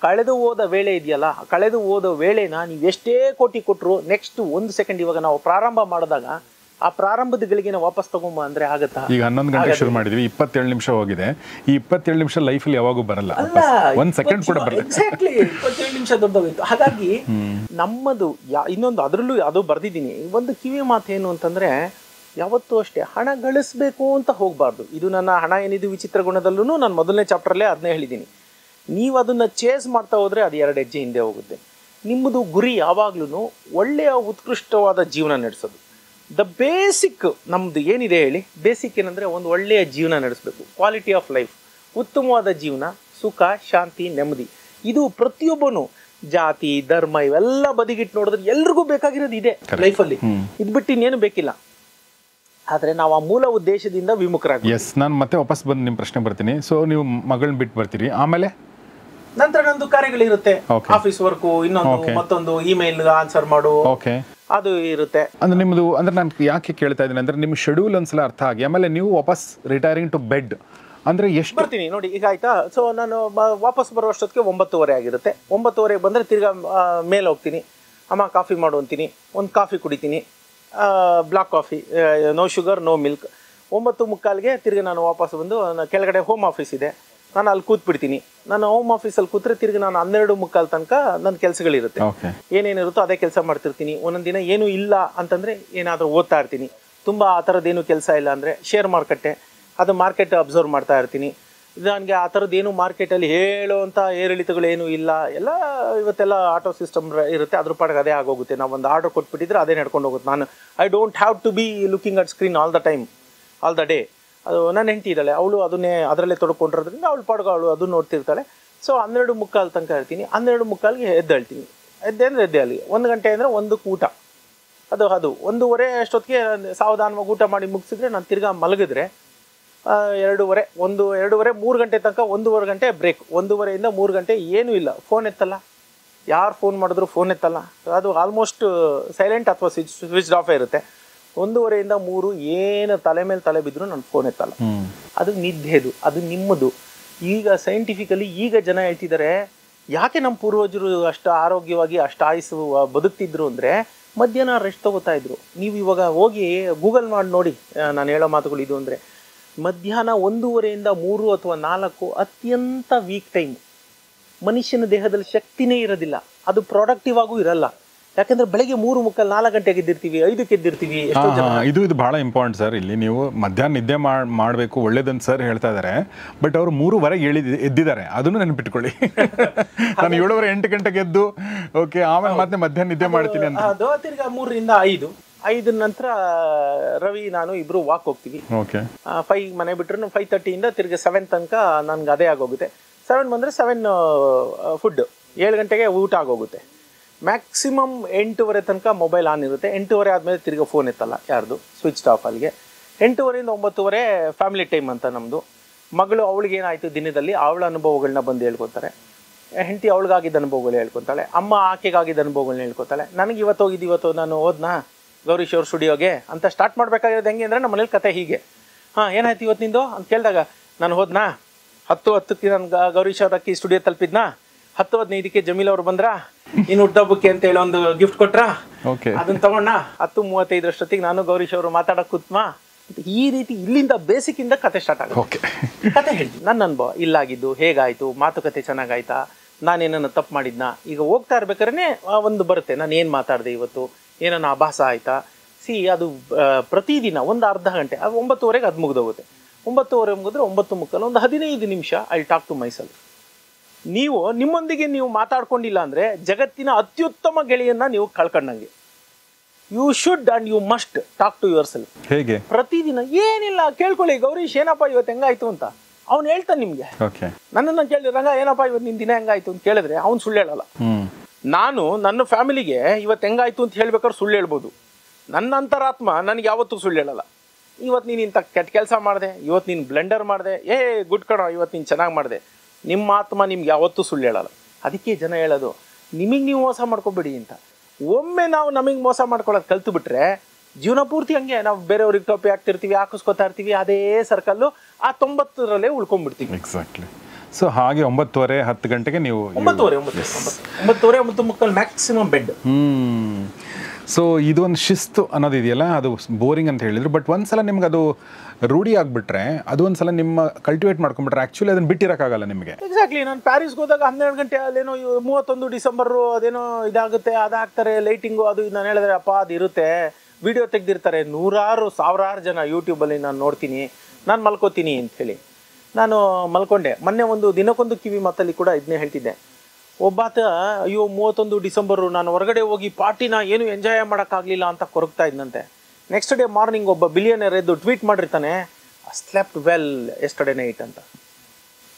Speaker 1: ಕಳೆದು ಹೋದ ವೇಳೆ ಇದೆಯಲ್ಲ, ಕಳೆದು ಹೋದ ವೇಳೆನ ನೀವು ಎಷ್ಟೇ ಕೋಟಿ ಕೊಟ್ಟರು ನೆಕ್ಸ್ಟ್ 1 ಸೆಕೆಂಡ್, ಇವಾಗ ನಾವು ಪ್ರಾರಂಭ ಮಾಡಿದಾಗ ಆ ಪ್ರಾರಂಭದ ಗಳಿಗೆ ವಾಪಸ್ ತಗೊಂಬ ಅಂದ್ರೆ ಆಗತ್ತಾ?
Speaker 2: ಈಗ 11 ಗಂಟೆ ಶುರು ಮಾಡಿದ್ವಿ, 27 ನಿಮಿಷ ಹೋಗಿದೆ. ಈ 27 ನಿಮಿಷ ಲೈಫಲ್ಲಿ ಯಾವಾಗೂ ಬರಲ್ಲ, 1 ಸೆಕೆಂಡ್ ಕೂಡ ಬರಲ್ಲ.
Speaker 1: ಎಕ್ಸಾಕ್ಟ್ಲಿ, 27 ನಿಮಿಷ ದೊಡ್ಡೋಗಿತ್ತು. ಹಾಗಾಗಿ ನಮ್ಮದು ಇನ್ನೊಂದು, ಅದರಲ್ಲೂ ಅದು ಬರ್ದಿದ್ದೀನಿ, ಒಂದು ಕಿವಿ ಮಾತು ಏನು ಅಂತಂದ್ರೆ, ಯಾವತ್ತೂ ಅಷ್ಟೇ ಹಣ ಗಳಿಸ್ಬೇಕು ಅಂತ ಹೋಗಬಾರ್ದು. ಇದು ನನ್ನ ಹಣ ಏನಿದು ವಿಚಿತ್ರ ಗುಣದಲ್ಲೂ ನಾನು ಮೊದಲನೇ ಚಾಪ್ಟರ್ಲ್ಲೇ ಅದನ್ನೇ ಹೇಳಿದ್ದೀನಿ. ನೀವು ಅದನ್ನು ಚೇಸ್ ಮಾಡ್ತಾ ಹೋದರೆ ಅದು 2 ಹೆಜ್ಜೆ ಹಿಂದೆ ಹೋಗುತ್ತೆ. ನಿಮ್ಮದು ಗುರಿ ಯಾವಾಗ್ಲೂ ಒಳ್ಳೆಯ ಉತ್ಕೃಷ್ಟವಾದ ಜೀವನ ನಡೆಸೋದು. ದ ಬೇಸಿಕ್ ನಮ್ಮದು ಏನಿದೆ ಹೇಳಿ, ಬೇಸಿಕ್ ಏನಂದರೆ ಒಂದು ಒಳ್ಳೆಯ ಜೀವನ ನಡೆಸಬೇಕು, ಕ್ವಾಲಿಟಿ ಆಫ್ ಲೈಫ್, ಉತ್ತಮವಾದ ಜೀವನ, ಸುಖ, ಶಾಂತಿ, ನೆಮ್ಮದಿ. ಇದು ಪ್ರತಿಯೊಬ್ಬನು, ಜಾತಿ, ಧರ್ಮ ಇವೆಲ್ಲ ಬದಿಗಿಟ್ಟು ನೋಡಿದ್ರೆ ಎಲ್ರಿಗೂ ಬೇಕಾಗಿರೋದು ಇದೆ ಲೈಫಲ್ಲಿ. ಇದು ಬಿಟ್ಟು ಇನ್ನೇನು ಬೇಕಿಲ್ಲ. ಆದರೆ ನಾವು ಆ ಮೂಲ ಉದ್ದೇಶದಿಂದ ವಿಮುಖರಾಗಿ.
Speaker 2: ಎಸ್, ನಾನು ಮತ್ತೆ ವಾಪಸ್ ಬಂದು ನಿಮ್ಮ ಪ್ರಶ್ನೆ ಬರ್ತೀನಿ. ಸೊ ನೀವು ಮಗಳನ್ನ ಬಿಟ್ಟು ಬರ್ತೀರಿ, ಆಮೇಲೆ
Speaker 1: ನಂತರ ನಂದು ಕಾರ್ಯಗಳಿರುತ್ತೆ, ಆಫೀಸ್ ವರ್ಕು, ಇನ್ನೊಂದು ಮತ್ತೊಂದು ಇಮೇಲ್ ಆನ್ಸರ್ ಮಾಡು, ಅದು ಇರುತ್ತೆ.
Speaker 2: ಅಂದ್ರೆ ನಿಮ್ಮದು, ಅಂದ್ರೆ ನಾನು ಯಾಕೆ ಕೇಳ್ತಾ ಇದ್ದೀನಿ ಅಂದ್ರೆ, ನಿಮ್ಮ ಶೆಡ್ಯೂಲ್ ಒಂದ್ಸಲ ಅರ್ಥ ಆಗಿ ಆಮೇಲೆ ನೀವು ವಾಪಸ್ ರಿಟೈರಿಂಗ್ ಟು ಬೆಡ್ ಅಂದ್ರೆ ಎಷ್ಟು
Speaker 1: ಬರ್ತೀನಿ ನೋಡಿ. ಈಗ ಆಯ್ತಾ, ಸೊ ನಾನು ವಾಪಸ್ ಬರೋ ಅಷ್ಟೊತ್ತಿಗೆ 9:30 ಆಗಿರುತ್ತೆ. 9:30 ಬಂದರೆ ತಿರ್ಗಾ ಮೇಲೆ ಹೋಗ್ತೀನಿ, ಅಮ್ಮ ಕಾಫಿ ಮಾಡು ಅಂತೀನಿ, ಒಂದು ಕಾಫಿ ಕುಡಿತೀನಿ, black coffee, no sugar no milk. 9:45ಗೆ ತಿರ್ಗಿ ನಾನು ವಾಪಸ್ ಬಂದು, ಕೆಳಗಡೆ ಹೋಮ್ ಆಫೀಸ್ ಇದೆ, ನಾನು ಅಲ್ಲಿ ಕೂತ್ಬಿಡ್ತೀನಿ. ನಾನು ಹೋಮ್ ಆಫೀಸಲ್ಲಿ ಕೂತ್ರೆ ತಿರ್ಗಿ ನಾನು 12:45 ತನಕ ನನ್ನ ಕೆಲಸಗಳಿರುತ್ತೆ. ಏನೇನಿರುತ್ತೋ ಅದೇ ಕೆಲಸ ಮಾಡ್ತಿರ್ತೀನಿ. ಒಂದೊಂದು ದಿನ ಏನೂ ಇಲ್ಲ ಅಂತಂದರೆ ಏನಾದರೂ ಓದ್ತಾ ಇರ್ತೀನಿ. ತುಂಬ ಆ ಥರದ್ದೇನು ಕೆಲಸ ಇಲ್ಲ ಅಂದರೆ ಶೇರ್ ಮಾರ್ಕೆಟ್ಟೆ, ಅದು ಮಾರ್ಕೆಟ್ ಅಬ್ಸರ್ವ್ ಮಾಡ್ತಾ ಇರ್ತೀನಿ. ನನಗೆ ಆ ಥರದ್ದೇನು ಮಾರ್ಕೆಟಲ್ಲಿ ಹೇಳೋವಂಥ ಏರಿಳಿತಗಳೇನು ಇಲ್ಲ, ಎಲ್ಲ ಇವತ್ತೆಲ್ಲ ಆಟೋ ಸಿಸ್ಟಮ್ ಇರುತ್ತೆ, ಅದ್ರ ಪಾಡಿಗೆ ಅದೇ ಆಗೋಗುತ್ತೆ. ನಾವು ಒಂದು ಆರ್ಡರ್ ಕೊಟ್ಬಿಟ್ಟಿದ್ರೆ ಅದೇ ನಡ್ಕೊಂಡು ಹೋಗುತ್ತೆ. ನಾನು I don't have to be looking at screen all the time, all the day. ಅದು ನನ್ನ ಹೆಂಡತಿ ಇದ್ದಾಳೆ, ಅವಳು ಅದರಲ್ಲೇ ತೊಡ್ಕೊಂಡಿರೋದ್ರಿಂದ ಅವಳು ಪಾಡ್ಗೆ ಅವಳು ಅದನ್ನು ನೋಡ್ತಿರ್ತಾಳೆ. ಸೊ 12:15 ತನಕ ಇರ್ತೀನಿ. 12:15ಗೆ ಎದ್ದೇಳ್ತೀನಿ. ಎದ್ದೇಂದ್ರೆ ಎದ್ದೇಳಿ 1 ಗಂಟೆ ಅಂದರೆ 1ಕ್ಕೆ ಊಟ. ಅದು 1:15 ಅಷ್ಟೊತ್ತಿಗೆ ಸಾವಧಾನವಾಗಿ ಊಟ ಮಾಡಿ ಮುಗಿಸಿದ್ರೆ ನಾನು ತಿರ್ಗಾ ಮಲಗಿದ್ರೆ 2:30 3 ಗಂಟೆ ತನಕ 1:15 ಗಂಟೆ ಬ್ರೇಕ್. 1:15ಇಂದ 3 ಗಂಟೆ ಏನೂ ಇಲ್ಲ, ಫೋನ್ ಎತ್ತಲ್ಲ, ಯಾರು ಫೋನ್ ಮಾಡಿದ್ರು ಫೋನ್ ಎತ್ತಲ್ಲ, ಅದು ಆಲ್ಮೋಸ್ಟ್ ಸೈಲೆಂಟ್ ಅಥವಾ ಸ್ವಿಚ್ ಆಫೇ ಇರುತ್ತೆ. 1:15ಇಂದ 3 ಏನು ತಲೆ ಮೇಲೆ ತಲೆ ಬಿದ್ದರೂ ನಾನು ಫೋನ್ ಎತ್ತಲ್ಲ. ಅದು ನಿದ್ದೆದು, ಅದು ನಿಮ್ಮದು. ಈಗ ಸೈಂಟಿಫಿಕಲಿ ಈಗ ಜನ ಹೇಳ್ತಿದ್ದಾರೆ, ಯಾಕೆ ನಮ್ಮ ಪೂರ್ವಜರು ಅಷ್ಟು ಆರೋಗ್ಯವಾಗಿ ಅಷ್ಟು ಆಯುಸ್ಸು ಬದುಕ್ತಿದ್ರು ಅಂದರೆ ಮಧ್ಯಾಹ್ನ ರೆಸ್ಟ್ ತಗೋತಾ ಇದ್ರು. ನೀವು ಇವಾಗ ಹೋಗಿ ಗೂಗಲ್ ಮಾಡಿ ನೋಡಿ, ನಾನು ಹೇಳೋ ಮಾತುಗಳು ಇದು ಅಂದರೆ ಮಧ್ಯಾಹ್ನ 1:15ಇಂದ 3 ಅಥವಾ 4 ಅತ್ಯಂತ ವೀಕ್ ಟೈಮ್. ಮನುಷ್ಯನ ದೇಹದಲ್ಲಿ ಶಕ್ತಿನೇ ಇರೋದಿಲ್ಲ, ಅದು ಪ್ರೊಡಕ್ಟಿವ್ ಆಗೂ ಇರಲ್ಲ. ಯಾಕಂದ್ರೆ ಬೆಳಗ್ಗೆ 3:45 4 ಗಂಟೆಗೆ ಎದ್ದಿರ್ತೀವಿ, 5ಕ್ಕೆ ಎದ್ದಿರ್ತೀವಿ.
Speaker 2: ಇದು ಬಹಳ ಇಂಪಾರ್ಟೆಂಟ್ ಸರ್. ಇಲ್ಲಿ ನೀವು ಮಧ್ಯಾಹ್ನ ನಿದ್ದೆ ಮಾಡಬೇಕು ಒಳ್ಳೇದಂತ ಸರ್ ಹೇಳ್ತಾ ಇದ್ದಾರೆ, ಬಟ್ ಅವರು 3:15 ಎದ್ದಿದ್ದಾರೆ, ಅದನ್ನು ನೆನಪಿಟ್ಕೊಳ್ಳಿ. ನಾನು 7:30 8 ಗಂಟೆಗೆ ಎದ್ದು ಓಕೆ ಆಮೇಲೆ ಮತ್ತೆ ಮಧ್ಯಾಹ್ನ ನಿದ್ದೆ ಮಾಡ್ತೀನಿ ಅಂತ.
Speaker 1: ಅದು ತಿರ್ಗಾ 3ರಿಂದ 5 ನಂತರ ರವಿ ನಾನು ಇಬ್ರು ವಾಕ್ ಹೋಗ್ತೀವಿ. 5 ಮನೆ ಬಿಟ್ರು 5:30ಇಂದ ತಿರ್ಗಿ 7 ತನಕ ನನ್ಗೆ ಅದೇ ಆಗೋಗುತ್ತೆ. 7 ಬಂದರೆ 7 ಫುಡ್, 7 ಗಂಟೆಗೆ ಊಟ ಆಗೋಗುತ್ತೆ. ಮ್ಯಾಕ್ಸಿಮಮ್ 8:30 ತನಕ ಮೊಬೈಲ್ ಆನ್ ಇರುತ್ತೆ. 8:30 ಆದಮೇಲೆ ತಿರ್ಗಿ ಫೋನ್ ಎತ್ತಲ್ಲ ಯಾರ್ದು, ಸ್ವಿಚ್ ಆಫ್ ಅಲ್ಲಿಗೆ. 8:30ಇಂದ 9:30 ಫ್ಯಾಮಿಲಿ ಟೈಮ್ ಅಂತ ನಮ್ಮದು. ಮಗಳು ಅವಳಿಗೆ ಏನಾಯಿತು ದಿನದಲ್ಲಿ ಅವಳ ಅನುಭವಗಳನ್ನ ಬಂದು ಹೇಳ್ಕೊತಾರೆ. ಹೆಂಡತಿ ಅವಳಿಗಾಗಿದ್ದ ಅನುಭವಗಳು ಹೇಳ್ಕೊತಾಳೆ, ಅಮ್ಮ ಆಕೆಗಾಗಿದ್ದ ಅನುಭವಗಳನ್ನ ಹೇಳ್ಕೊತಾಳೆ. ನನಗೆ ಇವತ್ತು ನಾನು ಹೋದ್ನಾ ಗೌರೀಶ್ ಅವ್ರ ಸ್ಟುಡಿಯೋಗೆ ಅಂತ ಸ್ಟಾರ್ಟ್ ಮಾಡಬೇಕಾಗಿರೋದು ಹೆಂಗೆ ಅಂದರೆ ನಮ್ಮ ಮನೇಲಿ ಕತೆ ಹೀಗೆ. ಏನಾಯ್ತು ಇವತ್ತು ನಿಂದು ಅಂತ ಕೇಳಿದಾಗ ನಾನು ಹೋದ್ನಾ 10:10ಕ್ಕೆ ನಾನು ಗೌರೀಶ್ ಅವ್ರ ಅಕ್ಕಿ ಸ್ಟುಡಿಯೋ ತಲುಪಿದ್ನಾ, 10:15ಕ್ಕೆ ಜಮೀಲ್ ಅವ್ರು ಬಂದ್ರ, ಇನ್ನು ಹುಟ್ಟಹಬ್ಬಕ್ಕೆ ಅಂತ ಹೇಳಿ ಒಂದು ಗಿಫ್ಟ್ ಕೊಟ್ರ, ಅದನ್ನ ತಗೊಂಡ 10:35 ನಾನು ಗೌರೀಶ್ ಅವರು ಮಾತಾಡಕ್ ಕೂತ್ಮಾ. ಈ ರೀತಿ ಇಲ್ಲಿಂದ ಬೇಸಿಕ್ ಇಂದ ಕತೆ ಸ್ಟಾರ್ಟ್ ಆಗುತ್ತೆ. ಕತೆ ಹೇಳ್ತೀನಿ, ನನ್ನ ಅನುಭವ ಇಲ್ಲಾಗಿದ್ದು ಹೇಗಾಯ್ತು, ಮಾತುಕತೆ ಚೆನ್ನಾಗಾಯ್ತಾ, ನಾನೇನನ್ನ ತಪ್ಪು ಮಾಡಿದ್ನಾ. ಈಗ ಹೋಗ್ತಾ ಇರ್ಬೇಕಾದ್ರೆ ಒಂದು ಬರುತ್ತೆ, ನಾನು ಏನು ಮಾತಾಡಿದೆ ಇವತ್ತು, ಏನನ್ನ ಆಭಾಸ ಆಯ್ತಾ. ಅದು ಪ್ರತಿದಿನ ಒಂದು ಅರ್ಧ ಗಂಟೆ, 9:30ಗೆ ಅದು ಮುಗಿದೋಗುತ್ತೆ. 9:30 ಮುಗಿದ್ರೆ 9:30 ಒಂದು 15 ನಿಮಿಷ ಐ ಟಾಕ್ ಟು ಮೈಸೆಲ್ಫ್. ನೀವು ನಿಮ್ಮೊಂದಿಗೆ ನೀವು ಮಾತಾಡ್ಕೊಂಡಿಲ್ಲ ಅಂದರೆ ಜಗತ್ತಿನ ಅತ್ಯುತ್ತಮ ಗೆಳೆಯನ್ನ ನೀವು ಕಳ್ಕೊಂಡಂಗೆ. You should and you must talk to yourself.
Speaker 2: ಹೇಗೆ? ಪ್ರತಿದಿನ
Speaker 1: ಏನಿಲ್ಲ ಕೇಳ್ಕೊಳ್ಳಿ, ಗೌರೀಶ್ ಏನಪ್ಪ ಇವತ್ತು ಹೆಂಗಾಯ್ತು ಅಂತ ಅವ್ನು ಹೇಳ್ತಾನೆ ನಿಮ್ಗೆ. ನನ್ನನ್ನು ಕೇಳಿದ್ರೆ ರಂಗ ಏನಪ್ಪ ಇವತ್ತು ನಿನ್ ದಿನ ಹೆಂಗಾಯ್ತು ಅಂತ ಕೇಳಿದ್ರೆ ಅವ್ನು ಸುಳ್ಳು ಹೇಳಲ್ಲ. ನಾನು ನನ್ನ ಫ್ಯಾಮಿಲಿಗೆ ಇವತ್ತು ಹೆಂಗಾಯ್ತು ಅಂತ ಹೇಳ್ಬೇಕಾದ್ರೆ ಸುಳ್ಳು ಹೇಳ್ಬೋದು. ನನ್ನ ಅಂತರಾತ್ಮ ನನಗೆ ಯಾವತ್ತೂ ಸುಳ್ಳು ಹೇಳಲ್ಲ. ಇವತ್ತು ನೀನು ಇಂಥ ಕೆಟ್ಟ ಕೆಲಸ ಮಾಡಿದೆ, ಇವತ್ತು ನೀನು ಬ್ಲೆಂಡರ್ ಮಾಡಿದೆ, ಗುಡ್ ಕಣೋ ಇವತ್ತು ನೀನು ಚೆನ್ನಾಗಿ ಮಾಡಿದೆ, ನಿಮ್ಮ ಆತ್ಮ ನಿಮ್ಗೆ ಯಾವತ್ತೂ ಸುಳ್ಳು ಹೇಳಲ್ಲ. ಅದಕ್ಕೆ ಜನ ಹೇಳೋದು ನಿಮಗೆ ನೀವು ಮೋಸ ಮಾಡ್ಕೊಬೇಡಿ ಅಂತ. ಒಮ್ಮೆ ನಾವು ನಮಗೆ ಮೋಸ ಮಾಡ್ಕೊಳ್ಳೋದು ಕಲ್ತು ಬಿಟ್ರೆ ಜೀವನ ಪೂರ್ತಿ ಹಂಗೆ ನಾವು ಬೇರೆಯವ್ರಿಗೆ ಟೋಪಿ ಹಾಕ್ತಿರ್ತೀವಿ, ಹಾಕಿಸ್ಕೊತಾ ಇರ್ತೀವಿ, ಅದೇ ಸರ್ಕಲ್ಲು ಆ 90ರಲ್ಲೇ ಉಳ್ಕೊಂಡ್ಬಿಡ್ತೀವಿ.
Speaker 2: ಎಕ್ಸಾಕ್ಟ್ಲಿ. ಸೊ ಹಾಗೆ 9:30 10 ಗಂಟೆಗೆ ನೀವು
Speaker 1: 9:30 ಮ್ಯಾಕ್ಸಿಮಮ್ ಬೆಡ್.
Speaker 2: ಸೊ ಇದೊಂದು ಶಿಸ್ತು ಅನ್ನೋದು ಇದೆಯಲ್ಲ, ಅದು ಬೋರಿಂಗ್ ಅಂತ ಹೇಳಿದ್ರು, ಬಟ್ ಒಂದ್ಸಲ ನಿಮ್ಗೆ ಅದು ರೂಢಿ ಆಗಿಬಿಟ್ರೆ, ಅದು ಒಂದ್ಸಲ ನಿಮ್ಮ ಕಲ್ಟಿವೇಟ್ ಮಾಡ್ಕೊಂಡ್ಬಿಟ್ರೆ ಆ್ಯಕ್ಚುಲಿ ಅದನ್ನು ಬಿಟ್ಟಿರೋಕ್ಕಾಗಲ್ಲ ನಿಮಗೆ.
Speaker 1: ಎಕ್ಸಾಕ್ಟ್ಲಿ. ನಾನು ಪ್ಯಾರಿಸ್ಗೆ ಹೋದಾಗ 12 ಗಂಟೆ ಅಲ್ಲೇನೋ 31 ಡಿಸೆಂಬರು ಅದೇನೋ ಇದಾಗುತ್ತೆ, ಅದಾಗ್ತಾರೆ ಲೈಟಿಂಗು, ಅದು ನಾನು ಹೇಳಿದ್ರೆ ಅಪ್ಪ ಅದು ಇರುತ್ತೆ, ವಿಡಿಯೋ ತೆಗೆದಿರ್ತಾರೆ ಸಾವಿರಾರು ಜನ ಯೂಟ್ಯೂಬಲ್ಲಿ. ನಾನು ನೋಡ್ತೀನಿ, ನಾನು ಮಲ್ಕೋತೀನಿ ಅಂಥೇಳಿ ನಾನು ಮಲ್ಕೊಂಡೆ. ಮೊನ್ನೆ ಒಂದು ದಿನಕ್ಕೊಂದು ಕಿವಿ ಮಾತಲ್ಲಿ ಕೂಡ ಇದನ್ನೇ ಹೇಳ್ತಿದ್ದೆ. ಒಬ್ಬಾತ ಅಯ್ಯೋ 31 ಡಿಸೆಂಬರು ನಾನು ಹೊರಗಡೆ ಹೋಗಿ ಪಾರ್ಟಿನ ಏನು ಎಂಜಾಯ್ ಮಾಡೋಕ್ಕಾಗಲಿಲ್ಲ ಅಂತ ಕೊರಗ್ತಾ ಇದ್ದಂತೆ. ನೆಕ್ಸ್ಟ್ ಡೇ ಮಾರ್ನಿಂಗ್ ಒಬ್ಬ ಬಿಲಿಯನರ್ ಎದ್ದು ಟ್ವೀಟ್ ಮಾಡಿರ್ತಾನೆ, ಸ್ಲೆಪ್ಟ್ ವೆಲ್ ಎಸ್ಟರ್ಡೇ ನೈಟ್ ಅಂತ.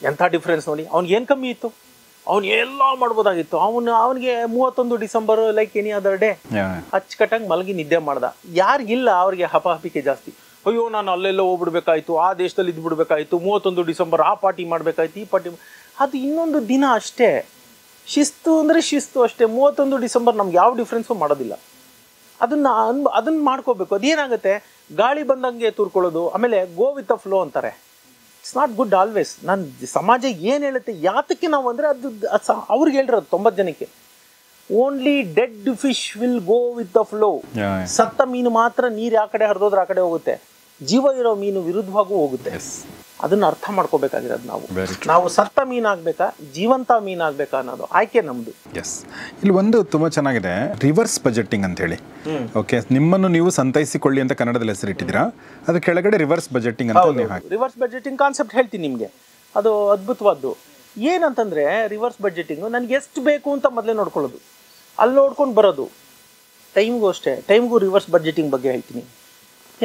Speaker 1: ಎಂಥ ಡಿಫ್ರೆನ್ಸ್ ನೋಡಿ. ಅವ್ನಿಗೆ ಏನು ಕಮ್ಮಿ ಇತ್ತು, ಅವ್ನು ಎಲ್ಲ ಮಾಡ್ಬೋದಾಗಿತ್ತು. ಅವನಿಗೆ 31 December like any other day ಅಚ್ಚುಕಟ್ಟಾಗಿ ಮಲಗಿ ನಿದ್ದೆ ಮಾಡ್ದ. ಯಾರಿಗಿಲ್ಲ ಅವ್ರಿಗೆ ಹಪಾಹಪಿಕೆ ಜಾಸ್ತಿ. ಅಯ್ಯೋ ನಾನು ಅಲ್ಲೆಲ್ಲ ಹೋಗ್ಬಿಡ್ಬೇಕಾಯ್ತು, ಆ ದೇಶದಲ್ಲಿ ಇದ್ಬಿಡ್ಬೇಕಾಯ್ತು, 31 ಡಿಸೆಂಬರ್ ಆ ಪಾರ್ಟಿ ಮಾಡಬೇಕಾಯ್ತು, ಈ ಪಾರ್ಟಿ. ಅದು ಇನ್ನೊಂದು ದಿನ ಅಷ್ಟೇ. ಶಿಸ್ತು ಅಂದರೆ ಶಿಸ್ತು ಅಷ್ಟೇ. 31 ಡಿಸೆಂಬರ್ ನಮ್ಗೆ ಯಾವ ಡಿಫ್ರೆನ್ಸು ಮಾಡೋದಿಲ್ಲ. ಅದನ್ನು ಮಾಡ್ಕೋಬೇಕು. ಅದೇನಾಗುತ್ತೆ, ಗಾಳಿ ಬಂದಂಗೆ ತೂರ್ಕೊಳ್ಳೋದು, ಆಮೇಲೆ ಗೋ ವಿತ್ ದ ಫ್ಲೋ ಅಂತಾರೆ. It's not good always. ನಾನು ಸಮಾಜ ಏನು ಹೇಳುತ್ತೆ ಯಾತಕ್ಕೆ ನಾವು ಅಂದರೆ ಅದು ಅವ್ರಿಗೆ ಹೇಳಿರೋದು 90 ಜನಕ್ಕೆ. Only dead fish will go with the flow. ಸತ್ತ ಮೀನು ಮಾತ್ರ ನೀರು ಯಾವ ಕಡೆ ಹರಿದೋದ್ರೆ ಆ ಕಡೆ ಹೋಗುತ್ತೆ, ಜೀವ ಇರೋ ಮೀನು ವಿರುದ್ಧವಾಗೂ ಹೋಗುತ್ತೆ. ಅದನ್ನು ಅರ್ಥ ಮಾಡ್ಕೋಬೇಕಾಗಿರೋದು ನಾವು ಸತ್ತ ಮೀನಾಗಬೇಕಾ ಜೀವಂತ ಮೀನಾಗಬೇಕಾ ಅನ್ನೋದು ಆಯ್ಕೆ ನಮ್ಮದು.
Speaker 2: ಎಸ್. ಇಲ್ಲಿ ಒಂದು ತುಂಬ ಚೆನ್ನಾಗಿದೆ, ರಿವರ್ಸ್ ಬಜೆಟಿಂಗ್ ಅಂತ ಹೇಳಿ. ಓಕೆ, ನಿಮ್ಮನ್ನು ನೀವು ಸಂತೈಸಿಕೊಳ್ಳಿ ಅಂತ ಕನ್ನಡದಲ್ಲಿ ಹೆಸರಿಟ್ಟಿದ್ದೀರಾ, ಅದು ಕೆಳಗಡೆ ರಿವರ್ಸ್ ಬಜೆಟಿಂಗ್ ಅಂತ ನೀವು ಹಾಕಿ.
Speaker 1: ರಿವರ್ಸ್ ಬಜೆಟಿಂಗ್ ಕಾನ್ಸೆಪ್ಟ್ ಹೇಳ್ತೀನಿ ನಿಮಗೆ, ಅದು ಅದ್ಭುತವಾದ್ದು. ಏನಂತಂದರೆ ರಿವರ್ಸ್ ಬಜೆಟಿಂಗು ನನಗೆ ಎಷ್ಟು ಬೇಕು ಅಂತ ಮೊದಲೇ ನೋಡ್ಕೊಳ್ಳೋದು, ಅಲ್ಲಿ ನೋಡ್ಕೊಂಡು ಬರೋದು. ಟೈಮ್ಗೂ ಅಷ್ಟೇ, ಟೈಮ್ಗೂ ರಿವರ್ಸ್ ಬಜೆಟಿಂಗ್ ಬಗ್ಗೆ ಹೇಳ್ತೀನಿ.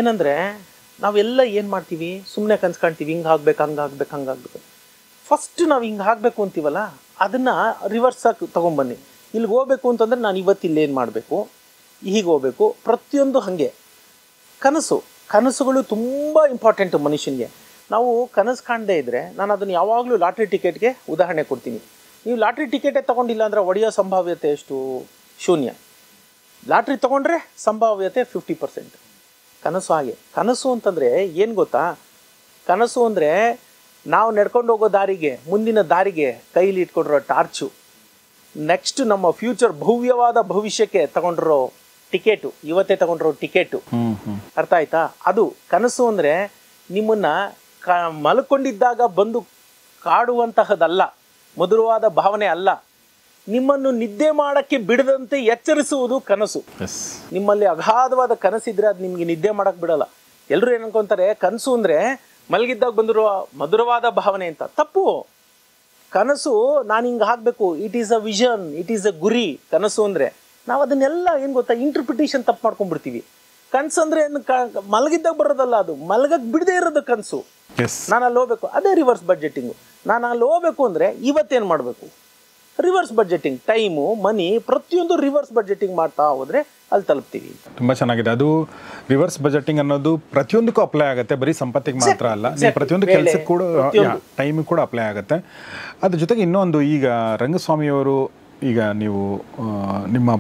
Speaker 1: ಏನಂದರೆ ನಾವೆಲ್ಲ ಏನು ಮಾಡ್ತೀವಿ, ಸುಮ್ಮನೆ ಕನ್ಸ್ಕೊಳ್ತೀವಿ, ಹಿಂಗೆ ಆಗ್ಬೇಕು ಹಂಗಾಗ್ಬೇಕು. ಫಸ್ಟ್ ನಾವು ಹಿಂಗೆ ಆಗಬೇಕು ಅಂತೀವಲ್ಲ ಅದನ್ನು ರಿವರ್ಸಾಗಿ ತೊಗೊಂಬನ್ನಿ. ಇಲ್ಲಿಗೆ ಹೋಗ್ಬೇಕು ಅಂತಂದರೆ ನಾನು ಇವತ್ತು ಇಲ್ಲೇನು ಮಾಡಬೇಕು, ಹೀಗೆ ಹೋಗ್ಬೇಕು, ಪ್ರತಿಯೊಂದು ಹಾಗೆ. ಕನಸುಗಳು ತುಂಬ ಇಂಪಾರ್ಟೆಂಟು ಮನುಷ್ಯನಿಗೆ. ನಾವು ಕನಸು ಕಾಣದೇ ಇದ್ದರೆ ನಾನು ಅದನ್ನು ಯಾವಾಗಲೂ ಲಾಟ್ರಿ ಟಿಕೆಟ್ಗೆ ಉದಾಹರಣೆ ಕೊಡ್ತೀನಿ. ನೀವು ಲಾಟ್ರಿ ಟಿಕೆಟೇ ತೊಗೊಂಡಿಲ್ಲ ಅಂದರೆ ಒಡೆಯೋ ಸಂಭಾವ್ಯತೆ ಎಷ್ಟು? ಶೂನ್ಯ. ಲಾಟ್ರಿ ತೊಗೊಂಡ್ರೆ ಸಂಭಾವ್ಯತೆ 50%. ಕನಸು ಹಾಗೆ. ಕನಸು ಅಂತಂದರೆ ಏನು ಗೊತ್ತಾ? ಕನಸು ಅಂದರೆ ನಾವು ನಡ್ಕೊಂಡು ಹೋಗೋ ದಾರಿಗೆ, ಮುಂದಿನ ದಾರಿಗೆ ಕೈಲಿ ಇಟ್ಕೊಂಡಿರೋ ಟಾರ್ಚು, ನೆಕ್ಸ್ಟ್ ನಮ್ಮ ಫ್ಯೂಚರ್ ಭವ್ಯವಾದ ಭವಿಷ್ಯಕ್ಕೆ ತಗೊಂಡಿರೋ ಟಿಕೆಟು, ಇವತ್ತೇ ತಗೊಂಡಿರೋ ಟಿಕೆಟು. ಅರ್ಥ ಆಯ್ತಾ? ಅದು ಕನಸು ಅಂದರೆ ನಿಮ್ಮನ್ನು ಮಲ್ಕೊಂಡಿದ್ದಾಗ ಬಂದು ಕಾಡುವಂತಹದ್ದಲ್ಲ, ಮಧುರವಾದ ಭಾವನೆ ಅಲ್ಲ. ನಿಮ್ಮನ್ನು ನಿದ್ದೆ ಮಾಡೋಕ್ಕೆ ಬಿಡದಂತೆ ಎಚ್ಚರಿಸುವುದು ಕನಸು. ನಿಮ್ಮಲ್ಲಿ ಅಗಾಧವಾದ ಕನಸಿದ್ರೆ ಅದು ನಿಮಗೆ ನಿದ್ದೆ ಮಾಡೋಕ್ಕೆ ಬಿಡಲ್ಲ. ಎಲ್ಲರೂ ಏನು ಅನ್ಕೊಂತಾರೆ, ಕನಸು ಅಂದರೆ ಮಲಗಿದ್ದಾಗ ಬಂದಿರುವ ಮಧುರವಾದ ಭಾವನೆ ಅಂತ. ತಪ್ಪು. ಕನಸು ನಾನು ಹಿಂಗೆ ಆಗಬೇಕು, it is a vision, it is a ಗುರಿ. ಕನಸು ಅಂದರೆ ನಾವು ಅದನ್ನೆಲ್ಲ ಏನು ಗೊತ್ತಾ, ಇಂಟರ್ಪ್ರಿಟೇಷನ್ ತಪ್ಪು ಮಾಡ್ಕೊಂಡ್ಬಿಡ್ತೀವಿ. ಕನಸು ಅಂದರೆ ಮಲಗಿದ್ದಾಗ ಬರೋದಲ್ಲ, ಅದು ಮಲಗಕ್ಕೆ ಬಿಡದೇ ಇರೋದು ಕನಸು. ನಾನು ಅಲ್ಲಿ ಹೋಗ್ಬೇಕು, ಅದೇ ರಿವರ್ಸ್ ಬಡ್ಜೆಟಿಂಗು. ನಾನು ಅಲ್ಲಿ ಹೋಗ್ಬೇಕು ಅಂದರೆ ಇವತ್ತೇನು ಮಾಡಬೇಕು? Reverse budgeting. ಟೈಮು, ಮನಿ, ಪ್ರತಿಯೊಂದು ರಿವರ್ಸ್ ಬಡ್ಜೆಟಿಂಗ್ ಮಾಡ್ತಾ ಹೋದರೆ ಅಲ್ಲಿ ತಲುಪ್ತೀವಿ.
Speaker 2: ತುಂಬ ಚೆನ್ನಾಗಿದೆ. ಅದು ರಿವರ್ಸ್ ಬಜೆಟಿಂಗ್ ಅನ್ನೋದು ಪ್ರತಿಯೊಂದಕ್ಕೂ ಅಪ್ಲೈ ಆಗುತ್ತೆ, ಬರೀ ಸಂಪತ್ತಿಗೆ ಮಾತ್ರ ಅಲ್ಲ, ನೀವು ಪ್ರತಿಯೊಂದು ಕೆಲಸಕ್ಕೆ ಕೂಡ, ಟೈಮಿಗೆ ಕೂಡ ಅಪ್ಲೈ ಆಗುತ್ತೆ. ಅದ್ರ ಜೊತೆಗೆ ಇನ್ನೊಂದು, ಈಗ ರಂಗಸ್ವಾಮಿಯವರು, ಈಗ ನೀವು ನಿಮ್ಮ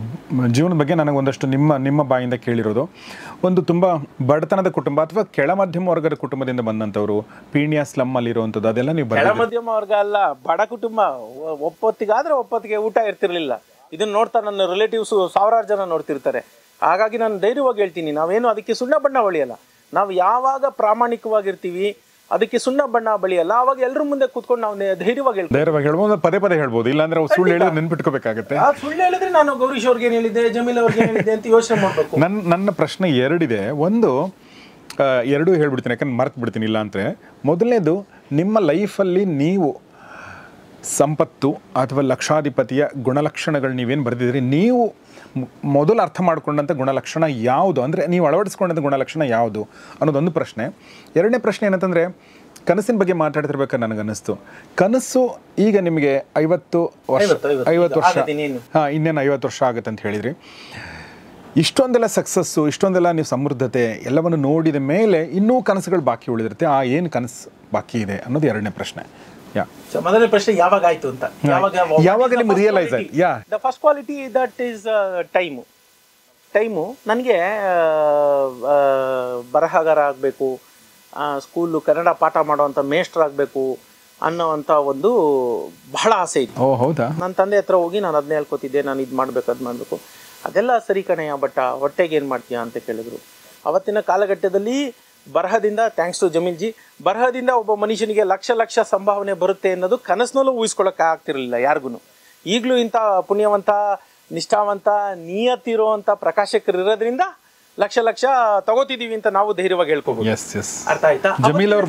Speaker 2: ಜೀವನದ ಬಗ್ಗೆ ನನಗೆ ಒಂದಷ್ಟು ನಿಮ್ಮ ಬಾಯಿಂದ ಕೇಳಿರೋದು, ಒಂದು ತುಂಬ ಬಡತನದ ಕುಟುಂಬ ಅಥವಾ ಕೆಳ ಮಧ್ಯಮ ವರ್ಗದ ಕುಟುಂಬದಿಂದ ಬಂದಂಥವ್ರು, ಪೀಣ್ಯ ಸ್ಲಮ್ ಅಲ್ಲಿರುವಂಥದ್ದು, ಅದೆಲ್ಲ ನೀವು
Speaker 1: ಕೆಳ ಮಧ್ಯಮ ವರ್ಗ ಅಲ್ಲ, ಬಡ ಕುಟುಂಬ. ಒಪ್ಪತ್ತಿಗಾದ್ರೆ ಒಪ್ಪತ್ತಿಗೆ ಊಟ ಇರ್ತಿರ್ಲಿಲ್ಲ. ಇದನ್ನ ನೋಡ್ತಾ ನನ್ನ ರಿಲೇಟಿವ್ಸು ಸಾವಿರಾರು ಜನ ನೋಡ್ತಿರ್ತಾರೆ. ಹಾಗಾಗಿ ನಾನು ಧೈರ್ಯವಾಗಿ ಹೇಳ್ತೀನಿ, ನಾವೇನು ಅದಕ್ಕೆ ಸುಣ್ಣ ಬಣ್ಣ ಬಳಿಯಲ್ಲ. ನಾವು ಯಾವಾಗ ಪ್ರಾಮಾಣಿಕವಾಗಿರ್ತೀವಿ, ಅದಕ್ಕೆ ಸುಣ್ಣ ಬಣ್ಣ ಬಳಿಯಲ್ಲ, ಅವಾಗ ಎಲ್ಲರ ಮುಂದೆ ಕೂತ್ಕೊಂಡು ನಾವು ಧೈರ್ಯವಾಗಿ
Speaker 2: ಹೇಳ್ಬೋದು, ಪದೇ ಹೇಳ್ಬೋದು. ಇಲ್ಲಾಂದ್ರೆ ಸುಳ್ಳು ಹೇಳಿದ್ರೆ ನೆನ್ಪಿಟ್ಕೋಬೇಕಾಗುತ್ತೆ.
Speaker 1: ಸುಳ್ಳು ಹೇಳಿದ್ರೆ ನಾನು ಗೌರೀಶ್ ಅವ್ರಿಗೆ ಏನು ಹೇಳಿದ್ದೆ, ಜಮೀಲ್ ಅವ್ರಿಗೆ ಏನು ಹೇಳಿದ್ದೆ ಅಂತ ಯೋಚನೆ ಮಾಡಬೇಕು.
Speaker 2: ನನ್ನ ಪ್ರಶ್ನೆ ಎರಡಿದೆ. ಒಂದು, ಎರಡೂ ಹೇಳ್ಬಿಡ್ತೀನಿ, ಯಾಕಂದ್ರೆ ಮರ್ತು ಬಿಡ್ತೀನಿ ಇಲ್ಲ ಅಂದರೆ. ಮೊದಲನೇದು, ನಿಮ್ಮ ಲೈಫಲ್ಲಿ ನೀವು ಸಂಪತ್ತು ಅಥವಾ ಲಕ್ಷಾಧಿಪತಿಯ ಗುಣಲಕ್ಷಣಗಳು ನೀವೇನು ಬರೆದಿದ್ದೀರಿ, ನೀವು ಮೊದಲು ಅರ್ಥ ಮಾಡ್ಕೊಂಡಂಥ ಗುಣಲಕ್ಷಣ ಯಾವುದು, ಅಂದರೆ ನೀವು ಅಳವಡಿಸ್ಕೊಂಡಂಥ ಗುಣಲಕ್ಷಣ ಯಾವುದು ಅನ್ನೋದೊಂದು ಪ್ರಶ್ನೆ. ಎರಡನೇ ಪ್ರಶ್ನೆ ಏನಂತಂದರೆ, ಕನಸಿನ ಬಗ್ಗೆ ಮಾತಾಡ್ತಿರ್ಬೇಕಾದ್ರೆ ನನಗನ್ನಿಸ್ತು, ಕನಸು ಈಗ ನಿಮಗೆ 50 ವರ್ಷ, ಇನ್ನೇನು 50 ವರ್ಷ ಆಗುತ್ತೆ ಅಂತ ಹೇಳಿದ್ರಿ. ಇಷ್ಟೊಂದೆಲ್ಲ ಸಕ್ಸಸ್ಸು, ಇಷ್ಟೊಂದೆಲ್ಲ ನೀವು ಸಮೃದ್ಧತೆ ಎಲ್ಲವನ್ನು ನೋಡಿದ ಮೇಲೆ ಇನ್ನೂ ಕನಸುಗಳು ಬಾಕಿ ಉಳಿದಿರುತ್ತೆ. ಆ ಏನು ಕನಸು ಬಾಕಿ ಇದೆ ಅನ್ನೋದು ಎರಡನೇ ಪ್ರಶ್ನೆ.
Speaker 1: ಮೊದಲನೇ ಪ್ರಶ್ನೆ ಯಾವಾಗ ಆಯ್ತು ಅಂತ,
Speaker 2: ಯಾವಾಗ ನಿಮ್ಗೆ ರಿಯಲೈಸ್ ಆಯ್ತು?
Speaker 1: The first quality that is time. ನನಗೆ ಬರಹಗಾರ ಆಗಬೇಕು, ಸ್ಕೂಲು ಕನ್ನಡ ಪಾಠ ಮಾಡುವಂಥ ಮೇಷ್ಟ್ರಾಗಬೇಕು ಅನ್ನೋವಂಥ ಒಂದು ಬಹಳ ಆಸೆ ಇತ್ತು.
Speaker 2: ಓ ಹೌದಾ?
Speaker 1: ನನ್ನ ತಂದೆ ಹತ್ರ ಹೋಗಿ ನಾನು ಅದನ್ನೇ ಹೇಳ್ಕೊತಿದ್ದೆ, ನಾನು ಇದು ಮಾಡಬೇಕು, ಅದು ಮಾಡಬೇಕು. ಅದೆಲ್ಲ ಸರಿ ಕಣಯ್ಯ, ಬಟ್ ಹೊಟ್ಟೆಗೆ ಏನು ಮಾಡ್ತೀಯಾ ಅಂತ ಕೇಳಿದ್ರು. ಅವತ್ತಿನ ಕಾಲಘಟ್ಟದಲ್ಲಿ ಬರಹದಿಂದ, ಥ್ಯಾಂಕ್ಸ್ ಟು ಜಮೀಲ್ಜಿ, ಬರಹದಿಂದ ಒಬ್ಬ ಮನುಷ್ಯನಿಗೆ ಲಕ್ಷ ಸಂಭಾವನೆ ಬರುತ್ತೆ ಅನ್ನೋದು ಕನಸಿನಲ್ಲೂ ಊಹಿಸ್ಕೊಳ್ಳೋಕೆ ಆಗ್ತಿರಲಿಲ್ಲ ಯಾರಿಗೂ. ಈಗಲೂ ಇಂಥ ಪುಣ್ಯವಂತ, ನಿಷ್ಠಾವಂತ, ನಿಯತ್ತಿರುವಂಥ ಪ್ರಕಾಶಕರು ಇರೋದ್ರಿಂದ ಲಕ್ಷ ತಗೋತಿದ್ದೀವಿ ಅಂತ ನಾವು ಧೈರ್ಯವಾಗಿ ಹೇಳ್ಕೋಬಹುದು. ಅರ್ಥ ಆಯ್ತಾ?
Speaker 2: ಜಮೀಲ್ ಅವ್ರು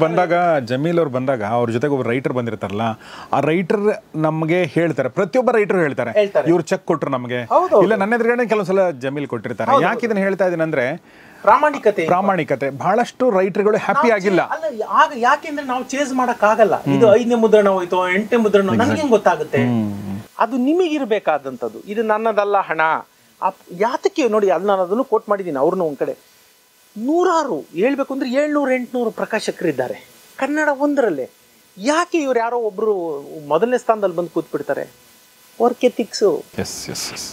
Speaker 2: ಬಂದಾಗ ಅವ್ರ ಜೊತೆಗೆ ಒಬ್ಬ ರೈಟರ್ ಬಂದಿರ್ತಾರಲ್ಲ, ಆ ರೈಟರ್ ನಮಗೆ ಹೇಳ್ತಾರೆ, ಪ್ರತಿಯೊಬ್ಬ ರೈಟರ್ ಹೇಳ್ತಾರೆ, ಇವ್ರು ಚೆಕ್ ಕೊಟ್ರು ನಮಗೆ, ಇಲ್ಲ ನನ್ನ ಎದುರುಗಡೆ ಕೆಲವೊಂದ್ಸಲ ಜಮೀಲ್ ಕೊಟ್ಟಿರ್ತಾರೆ. ಯಾಕೆ ಇದನ್ನ ಹೇಳ್ತಾ ಇದೀನಿ ಅಂದ್ರೆ, ಪ್ರಾಮಾಣಿಕತೆ. ಬಹಳಷ್ಟು ರೈಟರ್ಗಳು ಹ್ಯಾಪಿ ಆಗಿಲ್ಲ.
Speaker 1: ಆಗ ಯಾಕೆಂದ್ರೆ ನಾವು ಚೇಸ್ ಮಾಡಕ್ ಆಗಲ್ಲ. ಇದು 5ನೇ ಮುದ್ರಣ ಹೋಯ್ತು, 8ನೇ ಮುದ್ರಣ, ನನ್ಗೆ ಹೆಂಗ್ ಗೊತ್ತಾಗುತ್ತೆ? ಅದು ನಿಮಗಿರ್ಬೇಕಾದಂಥದ್ದು. ಇದು ನನ್ನದಲ್ಲ ಹಣ. ಯಾತಕ್ಕೆ ನೋಡಿ, ಅಲ್ಲಿ ನಾನು ಅದನ್ನು ಕೋಟ್ ಮಾಡಿದ್ದೀನಿ. ಅವ್ರನ್ನ ಒಂದ್ ಕಡೆ ನೂರಾರು, ಹೇಳ್ಬೇಕು ಅಂದ್ರೆ 700-800 ಪ್ರಕಾಶಕರಿದ್ದಾರೆ ಕನ್ನಡ ಒಂದರಲ್ಲೇ. ಯಾಕೆ ಇವ್ರು ಯಾರೋ ಒಬ್ರು ಮೊದಲನೇ ಸ್ಥಾನದಲ್ಲಿ ಬಂದು ಕೂತ್ಬಿಡ್ತಾರೆ? Work ethics.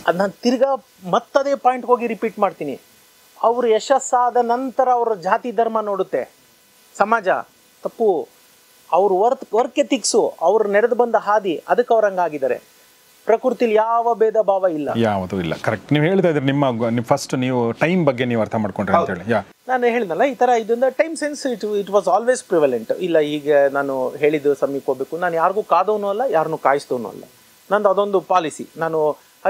Speaker 1: ಅದ್ ನಾನು ತಿರ್ಗಾ ಮತ್ತದೇ ಪಾಯಿಂಟ್ ಹೋಗಿ ರಿಪೀಟ್ ಮಾಡ್ತೀನಿ. ಅವರು ಯಶಸ್ಸಾದ ನಂತರ ಅವರ ಜಾತಿ ಧರ್ಮ ನೋಡುತ್ತೆ ಸಮಾಜ. ತಪ್ಪು. ಅವ್ರ ವರ್ಕ್ ಎಥಿಕ್ಸು, ಅವ್ರು ನಡೆದು ಬಂದ ಹಾದಿ, ಅದಕ್ಕೆ ಅವ್ರು ಹಂಗಾಗಿದ್ದಾರೆ. ಪ್ರಕೃತಿಲಿ ಯಾವ ಭೇದ ಭಾವ ಇಲ್ಲ,
Speaker 2: ಯಾವುದೂ ಇಲ್ಲ. ಕರೆಕ್ಟ್. ನೀವು ಹೇಳ್ತಾ ಇದ್ರಿ, ನಿಮ್ಮ ಫಸ್ಟ್ ನೀವು ಟೈಮ್ ಬಗ್ಗೆ ನೀವು ಅರ್ಥ ಮಾಡ್ಕೊಂಡ್ರೆ ಅಂತ ಹೇಳಿ.
Speaker 1: ನಾನು ಹೇಳಿದ್ನಲ್ಲ ಈ ಥರ, ಇದರಿಂದ time sense it was always prevalent. ಇಲ್ಲ ಈಗ ನಾನು ಹೇಳಿದ್ದು ಸಮಯಕ್ಕೆ ಹೋಗ್ಬೇಕು, ನಾನು ಯಾರಿಗೂ ಕಾದವನು ಅಲ್ಲ, ಯಾರನ್ನೂ ಕಾಯಿಸ್ತವನು ಅಲ್ಲ. ನಂದು ಅದೊಂದು ಪಾಲಿಸಿ. ನಾನು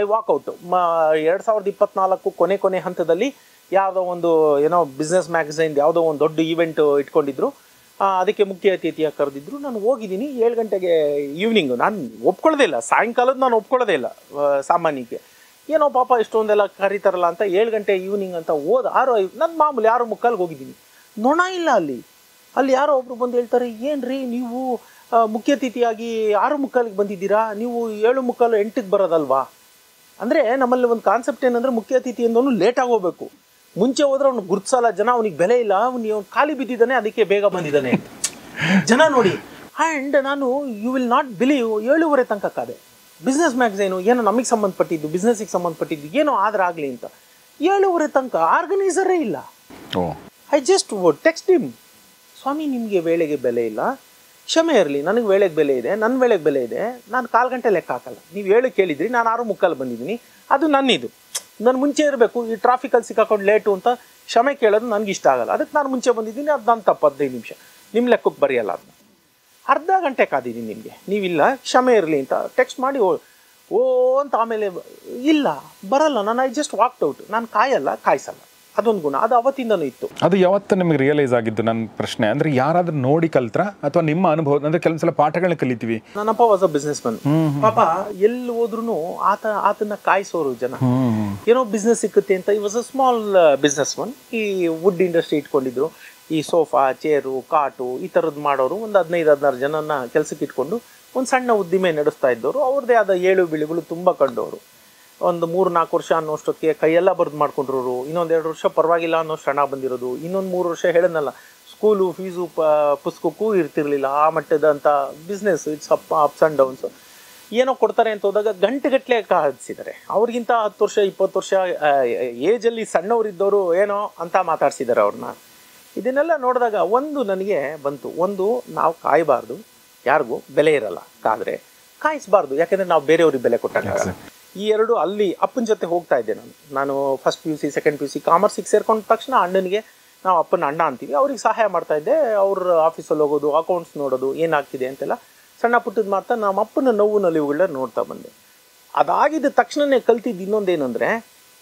Speaker 1: ಐ ವಾಕ್ಔಟ್ 2024 ಕೊನೆ ಹಂತದಲ್ಲಿ ಯಾವುದೋ ಒಂದು ಏನೋ ಬಿಸ್ನೆಸ್ ಮ್ಯಾಗಝೈನ್ ಯಾವುದೋ ಒಂದು ದೊಡ್ಡ ಈವೆಂಟ್ ಇಟ್ಕೊಂಡಿದ್ರು. ಅದಕ್ಕೆ ಮುಖ್ಯ ಅತಿಥಿಯಾಗಿ ಕರೆದಿದ್ರು. ನಾನು ಹೋಗಿದ್ದೀನಿ 7 ಗಂಟೆಗೆ ಈವ್ನಿಂಗ್. ನಾನು ಒಪ್ಕೊಳ್ಳೋದೇ ಇಲ್ಲ, ಸಾಯಂಕಾಲದ ನಾನು ಒಪ್ಕೊಳ್ಳೋದೇ ಇಲ್ಲ ಸಾಮಾನ್ಯಕ್ಕೆ. ಏನೋ ಪಾಪ ಇಷ್ಟೊಂದೆಲ್ಲ ಕರೀತಾರಲ್ಲ ಅಂತ 7 ಗಂಟೆ ಈವ್ನಿಂಗ್ ಅಂತ ಹೋದ 6:05 ನನ್ನ ಮಾಮೂಲಿ 6:45 ಹೋಗಿದ್ದೀನಿ. ನೊಣ ಇಲ್ಲ ಅಲ್ಲಿ ಯಾರೋ ಒಬ್ರು ಬಂದು ಹೇಳ್ತಾರೆ, ಏನ್ರಿ ನೀವು ಮುಖ್ಯ ಅತಿಥಿಯಾಗಿ 6:45 ಬಂದಿದ್ದೀರಾ, ನೀವು 7:45 8ಕ್ಕೆ ಬರೋದಲ್ವಾ? ಅಂದರೆ ನಮ್ಮಲ್ಲಿ ಒಂದು ಕಾನ್ಸೆಪ್ಟ್ ಏನಂದರೆ ಮುಖ್ಯ ಅತಿಥಿ ಅಂದವನು ಲೇಟಾಗಿ ಹೋಗ್ಬೇಕು. ಮುಂಚೆ ಹೋದ್ರೆ ಅವ್ನು ಗುರ್ತಿಸಲ್ಲ ಜನ, ಅವ್ನಿಗೆ ಬೆಲೆ ಇಲ್ಲ, ಅವ್ನು ಖಾಲಿ ಬಿದ್ದಿದ್ದಾನೆ ಅದಕ್ಕೆ ಬೇಗ ಬಂದಿದ್ದಾನೆ ಅಂತ ಜನ ನೋಡಿ. ಆ್ಯಂಡ್ ನಾನು ಯು ವಿಲ್ ನಾಟ್ ಬಿಲೀವ್ 7:15 ತನಕ ಕಾದೆ. ಬಿಸ್ನೆಸ್ ಮ್ಯಾಗ್ಝೈನು ಏನೋ ನಮಗೆ ಸಂಬಂಧಪಟ್ಟಿದ್ದು, ಬಿಸ್ನೆಸ್ಸಿಗೆ ಸಂಬಂಧಪಟ್ಟಿದ್ದು ಏನೋ ಆದ್ರೆ ಆಗಲಿ ಅಂತ 7:15 ತನಕ ಆರ್ಗನೈಸರೇ ಇಲ್ಲ. ಐ ಜಸ್ಟ್ ಟೆಕ್ಸ್ಟ್ ಹಿಮ್, ಸ್ವಾಮಿ ನಿಮಗೆ ವೇಳೆಗೆ ಬೆಲೆ ಇಲ್ಲ, ಕ್ಷಮೆ ಇರಲಿ, ನನಗೆ ವೇಳೆಗೆ ಬೆಲೆ ಇದೆ, ನನ್ನ ವೇಳೆಗೆ ಬೆಲೆ ಇದೆ, ನಾನು 1/4 ಗಂಟೆ ಲೆಕ್ಕ ಹಾಕಲ್ಲ. ನೀವು 7 ಕೇಳಿದ್ರಿ, ನಾನು 6:45 ಬಂದಿದ್ದೀನಿ, ಅದು ನನ್ನಿದು, ನಾನು ಮುಂಚೆ ಇರಬೇಕು. ಈ ಟ್ರಾಫಿಕಲ್ಲಿ ಸಿಕ್ಕಾಕೊಂಡು ಲೇಟು ಅಂತ ಕ್ಷಮೆ ಕೇಳೋದು ನನಗೆ ಇಷ್ಟ ಆಗಲ್ಲ. ಅದಕ್ಕೆ ನಾನು ಮುಂಚೆ ಬಂದಿದ್ದೀನಿ, ಅದು ನಾನು ತಪ್ಪು 15 ನಿಮಿಷ ನಿಮ್ಮ ಲೆಕ್ಕಕ್ಕೆ ಬರೆಯಲ್ಲ. ಅದನ್ನ ಅರ್ಧ ಗಂಟೆ ಕಾದಿದ್ದೀನಿ ನಿಮಗೆ, ನೀವಿಲ್ಲ ಕ್ಷಮೆ ಇರಲಿ ಅಂತ ಟೆಕ್ಸ್ಟ್ ಮಾಡಿ ಓ ಅಂತ ಆಮೇಲೆ ಇಲ್ಲ ಬರಲ್ಲ, ನಾನು ಐ ಜಸ್ಟ್ ವಾಕ್ಡ್ ಔಟ್. ನಾನು ಕಾಯಿಸಲ್ಲ, ಅದೊಂದು ಗುಣ ಅದು ಅವತ್ತಿಂದನೂ ಇತ್ತು.
Speaker 2: ಅದು ಯಾವತ್ತು ನಿಮಗೆ ರಿಯಲೈಸ್ ಆಗಿದ್ದು? ನನ್ನ ಪ್ರಶ್ನೆ ಅಂದರೆ ಯಾರಾದ್ರೂ ನೋಡಿ ಕಲ್ತ್ರ ಅಥವಾ ನಿಮ್ಮ ಅನುಭವ? ಅಂದರೆ ಕೆಲವು ಸಲ ಪಾಠಗಳನ್ನ ಕಲಿತೀವಿ.
Speaker 1: ನನ್ನಪ್ಪ ವಾಸ್ ಅ ಬಿಸ್ನೆಸ್ ಮನ್. ಪಾಪ ಎಲ್ಲಿ ಹೋದ್ರೂ ಆತನ ಕಾಯಿಸೋರು ಜನ. ಏನೋ ಬಿಸ್ನೆಸ್ ಸಿಕ್ಕುತ್ತೆ ಅಂತ. ಈ was a small business Mann. ಈ ವುಡ್ ಇಂಡಸ್ಟ್ರಿ ಇಟ್ಕೊಂಡಿದ್ರು. ಈ ಸೋಫಾ, ಚೇರು, ಕಾಟು ಈ ಥರದ್ದು ಮಾಡೋರು ಒಂದು 15-16 ಜನನ ಕೆಲಸಕ್ಕೆ ಇಟ್ಕೊಂಡು ಒಂದು ಸಣ್ಣ ಉದ್ದಿಮೆ ನಡೆಸ್ತಾ ಇದ್ದವರು. ಅವ್ರದ್ದೇ ಆದ ಏಳು ಬೀಳುಗಳು ತುಂಬ ಕಂಡವರು. ಒಂದು 3-4 ವರ್ಷ ಅನ್ನೋಷ್ಟೊತ್ತಿಗೆ ಕೈಯೆಲ್ಲ ಬರೆದು ಮಾಡ್ಕೊಂಡಿರೋರು. ಇನ್ನೊಂದು 2 ವರ್ಷ ಪರವಾಗಿಲ್ಲ ಅನ್ನೋಷ್ಟು ಹಣ ಬಂದಿರೋದು. ಇನ್ನೊಂದು 3 ವರ್ಷ ಹೇಳೋನಲ್ಲ, ಸ್ಕೂಲು ಫೀಸು ಪುಸ್ತಕಕ್ಕೂ ಇರ್ತಿರ್ಲಿಲ್ಲ. ಆ ಮಟ್ಟದಂಥ business. It's ups and downs. ಏನೋ ಕೊಡ್ತಾರೆ ಅಂತ ಹೋದಾಗ ಗಂಟೆಗಟ್ಟಲೆ ಕಾದಿಸಿದ್ದಾರೆ. ಅವ್ರಿಗಿಂತ 10 ವರ್ಷ 20 ವರ್ಷ ಏಜಲ್ಲಿ ಸಣ್ಣವರಿದ್ದವರು ಏನೋ ಅಂತ ಮಾತಾಡ್ಸಿದ್ದಾರೆ ಅವ್ರನ್ನ. ಇದನ್ನೆಲ್ಲ ನೋಡಿದಾಗ ಒಂದು ನನಗೆ ಬಂತು, ಒಂದು ನಾವು ಕಾಯಬಾರ್ದು, ಯಾರಿಗೂ ಬೆಲೆ ಇರಲ್ಲ. ಕಾದರೆ ಕಾಯಿಸಬಾರ್ದು, ಯಾಕೆಂದರೆ ನಾವು ಬೇರೆಯವ್ರಿಗೆ ಬೆಲೆ ಕೊಟ್ಟಾಗ. ಈ ಎರಡು ಅಲ್ಲಿ ಅಪ್ಪನ ಜೊತೆ ಹೋಗ್ತಾ ಇದ್ದೆ ನಾನು ಫಸ್ಟ್ PUC ಸೆಕೆಂಡ್ PUC ಕಾಮರ್ಸಿಗೆ ಸೇರ್ಕೊಂಡ ತಕ್ಷಣ ಅಣ್ಣನಿಗೆ, ನಾವು ಅಪ್ಪನ ಅಣ್ಣ ಅಂತೀವಿ, ಅವ್ರಿಗೆ ಸಹಾಯ ಮಾಡ್ತಾ ಇದ್ದೆ. ಅವ್ರ ಆಫೀಸಲ್ಲಿ ಹೋಗೋದು, ಅಕೌಂಟ್ಸ್ ನೋಡೋದು, ಏನಾಗ್ತಿದೆ ಅಂತೆಲ್ಲ ಸಣ್ಣ ಪುಟ್ಟದ್ದು ಮಾಡ್ತಾ ನಮ್ಮ ಅಪ್ಪನ ನೋವು ನಲಿವುಗಳನ್ನ ನೋಡ್ತಾ ಬಂದೆ. ಅದಾಗಿದ್ದ ತಕ್ಷಣವೇ ಕಲ್ತಿದ್ದು ಇನ್ನೊಂದೇನೆಂದರೆ,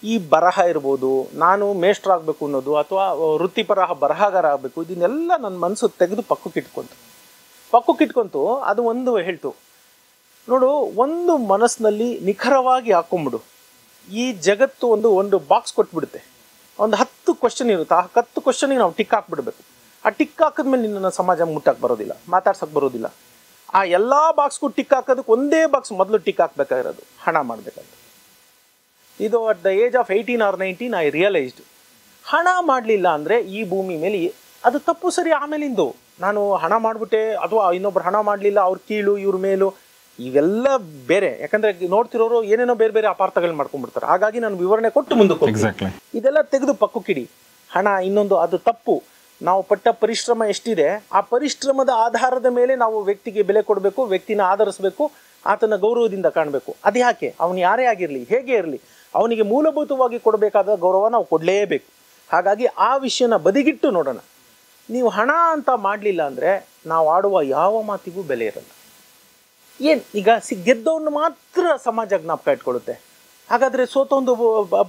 Speaker 1: ಈ ಬರಹ ಇರ್ಬೋದು, ನಾನು ಮೇಷ್ಟ್ರಾಗಬೇಕು ಅನ್ನೋದು ಅಥವಾ ವೃತ್ತಿಪರ ಬರಹಗಾರ ಆಗಬೇಕು, ಇದನ್ನೆಲ್ಲ ನನ್ನ ಮನಸ್ಸು ತೆಗೆದು ಪಕ್ಕಕ್ಕಿಟ್ಕೊಂತು. ಅದು ಒಂದು ಹೇಳ್ತು, ನೋಡು, ಒಂದು ಮನಸ್ಸಿನಲ್ಲಿ ನಿಖರವಾಗಿ ಹಾಕೊಂಬಿಡು. ಈ ಜಗತ್ತು ಒಂದು ಬಾಕ್ಸ್ ಕೊಟ್ಬಿಡುತ್ತೆ. ಒಂದು 10 ಕ್ವಶನ್ ಇರುತ್ತೆ. ಆ 10 ಕ್ವಶನಿಗೆ ನಾವು ಟಿಕ್ ಹಾಕ್ಬಿಡ್ಬೇಕು. ಆ ಟಿಕ್ ಹಾಕಿದ್ಮೇಲೆ ನಿನ್ನ ಸಮಾಜ ಮುಟ್ಟಕ್ಕೆ ಬರೋದಿಲ್ಲ, ಮಾತಾಡ್ಸೋಕ್ಕೆ ಬರೋದಿಲ್ಲ. ಆ ಎಲ್ಲ ಬಾಕ್ಸ್ಗೂ ಟಿಕ್ ಹಾಕೋದಕ್ಕೆ ಒಂದೇ ಬಾಕ್ಸ್ ಮೊದಲು ಟಿಕ್ ಹಾಕ್ಬೇಕಾಗಿರೋದು, ಹಣ ಮಾಡಬೇಕಂತ. ಇದು at the age of 18 or 19 I realised. ಹಣ ಮಾಡಲಿಲ್ಲ ಅಂದರೆ ಈ ಭೂಮಿ ಮೇಲೆ ಅದು ತಪ್ಪು ಸರಿ. ಆಮೇಲಿಂದು ನಾನು ಹಣ ಮಾಡಿಬಿಟ್ಟೆ ಅಥವಾ ಇನ್ನೊಬ್ರು ಹಣ ಮಾಡಲಿಲ್ಲ, ಅವ್ರ ಕೀಳು ಇವ್ರ ಮೇಲೂ, ಇವೆಲ್ಲ ಬೇರೆ. ಯಾಕಂದರೆ ನೋಡ್ತಿರೋರು ಏನೇನೋ ಬೇರೆ ಬೇರೆ ಅಪಾರ್ಥಗಳು ಮಾಡ್ಕೊಂಡ್ಬಿಡ್ತಾರೆ. ಹಾಗಾಗಿ ನಾನು ವಿವರಣೆ ಕೊಟ್ಟು ಮುಂದಕ್ಕೆ ಹೋಗ್ತೀನಿ. ಇದೆಲ್ಲ ತೆಗೆದು ಪಕ್ಕಕ್ಕಿಡಿ. ಹಣ ಇನ್ನೊಂದು, ಅದು ತಪ್ಪು. ನಾವು ಪಟ್ಟ ಪರಿಶ್ರಮ ಎಷ್ಟಿದೆ, ಆ ಪರಿಶ್ರಮದ ಆಧಾರದ ಮೇಲೆ ನಾವು ವ್ಯಕ್ತಿಗೆ ಬೆಲೆ ಕೊಡಬೇಕು, ವ್ಯಕ್ತಿನ ಆಧರಿಸಬೇಕು, ಆತನ ಗೌರವದಿಂದ ಕಾಣಬೇಕು. ಅದು ಯಾಕೆ? ಅವನು ಯಾರೇ ಆಗಿರಲಿ, ಹೇಗೆ ಇರಲಿ, ಅವನಿಗೆ ಮೂಲಭೂತವಾಗಿ ಕೊಡಬೇಕಾದ ಗೌರವ ನಾವು ಕೊಡಲೇಬೇಕು. ಹಾಗಾಗಿ ಆ ವಿಷಯನ ಬದಿಗಿಟ್ಟು ನೋಡೋಣ. ನೀವು ಹಣ ಅಂತ ಮಾಡಲಿಲ್ಲ ಅಂದರೆ ನಾವು ಆಡುವ ಯಾವ ಮಾತಿಗೂ ಬೆಲೆ ಇರಲ್ಲ. ಏನು ಈಗ ಗೆದ್ದವನು ಮಾತ್ರ ಸಮಾಜ ಜ್ಞಾಪಕ ಇಟ್ಕೊಳ್ಳುತ್ತೆ. ಹಾಗಾದರೆ ಸೋತೊಂದು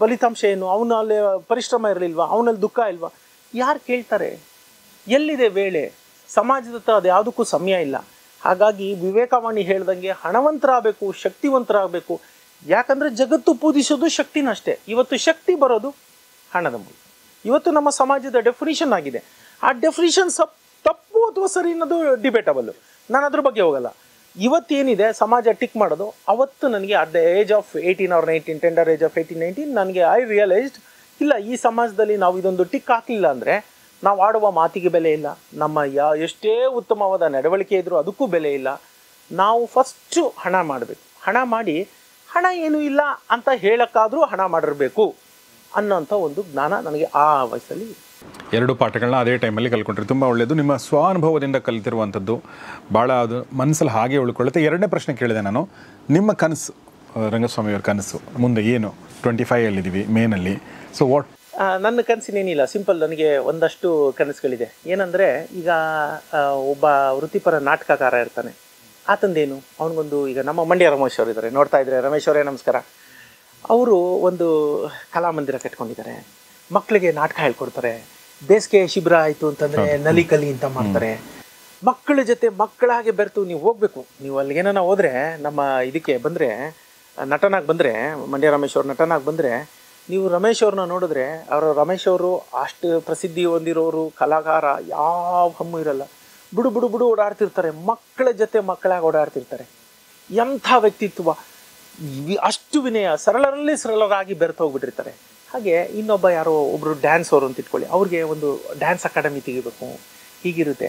Speaker 1: ಫಲಿತಾಂಶ ಏನು? ಅವನಲ್ಲಿ ಪರಿಶ್ರಮ ಇರಲಿಲ್ವಾ? ಅವನಲ್ಲಿ ದುಃಖ ಇಲ್ವಾ? ಯಾರು ಕೇಳ್ತಾರೆ? ಎಲ್ಲಿದೆ ವೇಳೆ? ಸಮಾಜದ ಹತ್ರ ಅದು ಯಾವುದಕ್ಕೂ ಸಮಯ ಇಲ್ಲ. ಹಾಗಾಗಿ ವಿವೇಕವಾಣಿ ಹೇಳ್ದಂಗೆ ಹಣವಂತರಾಗಬೇಕು, ಶಕ್ತಿವಂತರಾಗಬೇಕು. ಯಾಕಂದರೆ ಜಗತ್ತು ಪೂಜಿಸೋದು ಶಕ್ತಿನಷ್ಟೇ. ಇವತ್ತು ಶಕ್ತಿ ಬರೋದು ಹಣದ ಮೂಲಕ. ಇವತ್ತು ನಮ್ಮ ಸಮಾಜದ ಡೆಫಿನಿಷನ್ ಆಗಿದೆ. ಆ ಡೆಫಿನಿಷನ್ ತಪ್ಪು ಅಥವಾ ಸರಿ ಅನ್ನೋದು ಡಿಬೇಟಬಲ್ಲು. ನಾನು ಅದ್ರ ಬಗ್ಗೆ ಹೋಗಲ್ಲ. ಇವತ್ತೇನಿದೆ ಸಮಾಜ ಟಿಕ್ ಮಾಡೋದು, ಅವತ್ತು ನನಗೆ at the age of 18 or 19, tender age of 18-19 ನನಗೆ ಐ ರಿಯಲೈಸ್ಡ್, ಇಲ್ಲ, ಈ ಸಮಾಜದಲ್ಲಿ ನಾವು ಇದೊಂದು ಟಿಕ್ ಹಾಕಲಿಲ್ಲ ಅಂದರೆ ನಾವು ಆಡುವ ಮಾತಿಗೆ ಬೆಲೆ ಇಲ್ಲ. ನಮ್ಮ ಎಷ್ಟೇ ಉತ್ತಮವಾದ ನಡವಳಿಕೆ ಇದ್ದರೂ ಅದಕ್ಕೂ ಬೆಲೆ ಇಲ್ಲ. ನಾವು ಫಸ್ಟು ಹಣ ಮಾಡಬೇಕು. ಹಣ ಮಾಡಿ, ಹಣ ಏನೂ ಇಲ್ಲ ಅಂತ ಹೇಳೋಕ್ಕಾದರೂ ಹಣ ಮಾಡಿರಬೇಕು ಅನ್ನೋಂಥ ಒಂದು ಜ್ಞಾನ ನನಗೆ ಆ ವಯಸ್ಸಲ್ಲಿ.
Speaker 2: 2 ಪಾಠಗಳನ್ನ ಅದೇ ಟೈಮಲ್ಲಿ ಕಲ್ತ್ಕೊಂಡ್ರೆ ತುಂಬ ಒಳ್ಳೆಯದು. ನಿಮ್ಮ ಸ್ವಾನುಭವದಿಂದ ಕಲಿತಿರುವಂಥದ್ದು ಭಾಳ ಅದು ಮನಸ್ಸಲ್ಲಿ ಹಾಗೆ ಉಳ್ಕೊಳ್ಳುತ್ತೆ. 2ನೇ ಪ್ರಶ್ನೆ ಕೇಳಿದೆ ನಾನು, ನಿಮ್ಮ ಕನಸು, ರಂಗಸ್ವಾಮಿಯವರ ಕನಸು ಮುಂದೆ ಏನು? 25 ಮೇನಲ್ಲಿ. So what?
Speaker 1: ನನ್ನ ಕನಸಿನೇನಿಲ್ಲ, ಸಿಂಪಲ್. ನನಗೆ ಒಂದಷ್ಟು ಕನಸುಗಳಿದೆ. ಏನಂದರೆ, ಈಗ ಒಬ್ಬ ವೃತ್ತಿಪರ ನಾಟಕಕಾರ ಇರ್ತಾನೆ. ಆತಂದೇನು, ಅವನಿಗೊಂದು, ಈಗ ನಮ್ಮ ಮಂಡ್ಯ ರಮೇಶ್ ಅವರು ಇದ್ದಾರೆ, ನೋಡ್ತಾ ಇದ್ದಾರೆ. ರಮೇಶ್ ಅವರೇ ನಮಸ್ಕಾರ. ಅವರು ಒಂದು ಕಲಾಮಂದಿರ ಕಟ್ಕೊಂಡಿದ್ದಾರೆ. ಮಕ್ಕಳಿಗೆ ನಾಟಕ ಹೇಳ್ಕೊಡ್ತಾರೆ. ಬೇಸಿಗೆ ಶಿಬಿರ ಆಯಿತು ಅಂತಂದರೆ ನಲಿ ಕಲಿ ಅಂತ ಮಾಡ್ತಾರೆ. ಮಕ್ಕಳ ಜೊತೆ ಮಕ್ಕಳಾಗೆ ಬೆರೆತು ನೀವು ಹೋಗಬೇಕು. ನೀವು ಅಲ್ಲಿಗೇನ ಹೋದರೆ, ನಮ್ಮ ಇದಕ್ಕೆ ಬಂದರೆ, ನಟನಾಗಿ ಬಂದರೆ, ಮಂಡ್ಯ ರಮೇಶ್ ಅವ್ರು ನಟನಾಗಿ ಬಂದರೆ, ನೀವು ರಮೇಶ್ ಅವ್ರನ್ನ ನೋಡಿದ್ರೆ, ರಮೇಶ್ ಅವರು ಅಷ್ಟು ಪ್ರಸಿದ್ಧಿ ಹೊಂದಿರೋರು, ಕಲಾಕಾರ, ಯಾವ ಹಮ್ಮು ಇರಲ್ಲ. ಬಿಡು ಬಿಡು ಬಿಡು ಓಡಾಡ್ತಿರ್ತಾರೆ, ಮಕ್ಕಳ ಜೊತೆ ಮಕ್ಕಳಾಗಿ ಓಡಾಡ್ತಿರ್ತಾರೆ. ಎಂಥ ವ್ಯಕ್ತಿತ್ವ, ಅಷ್ಟು ವಿನಯ, ಸರಳರಲ್ಲಿ ಸರಳರಾಗಿ ಬೆರೆತು ಹೋಗ್ಬಿಟ್ಟಿರ್ತಾರೆ. ಹಾಗೆ ಇನ್ನೊಬ್ಬ ಯಾರೋ ಒಬ್ರು ಡ್ಯಾನ್ಸ್ ಅವರು ಅಂತ ಇಟ್ಕೊಳ್ಳಿ, ಅವ್ರಿಗೆ ಒಂದು ಡ್ಯಾನ್ಸ್ ಅಕಾಡೆಮಿ ತೆಗಿಬೇಕು, ಹೀಗಿರುತ್ತೆ.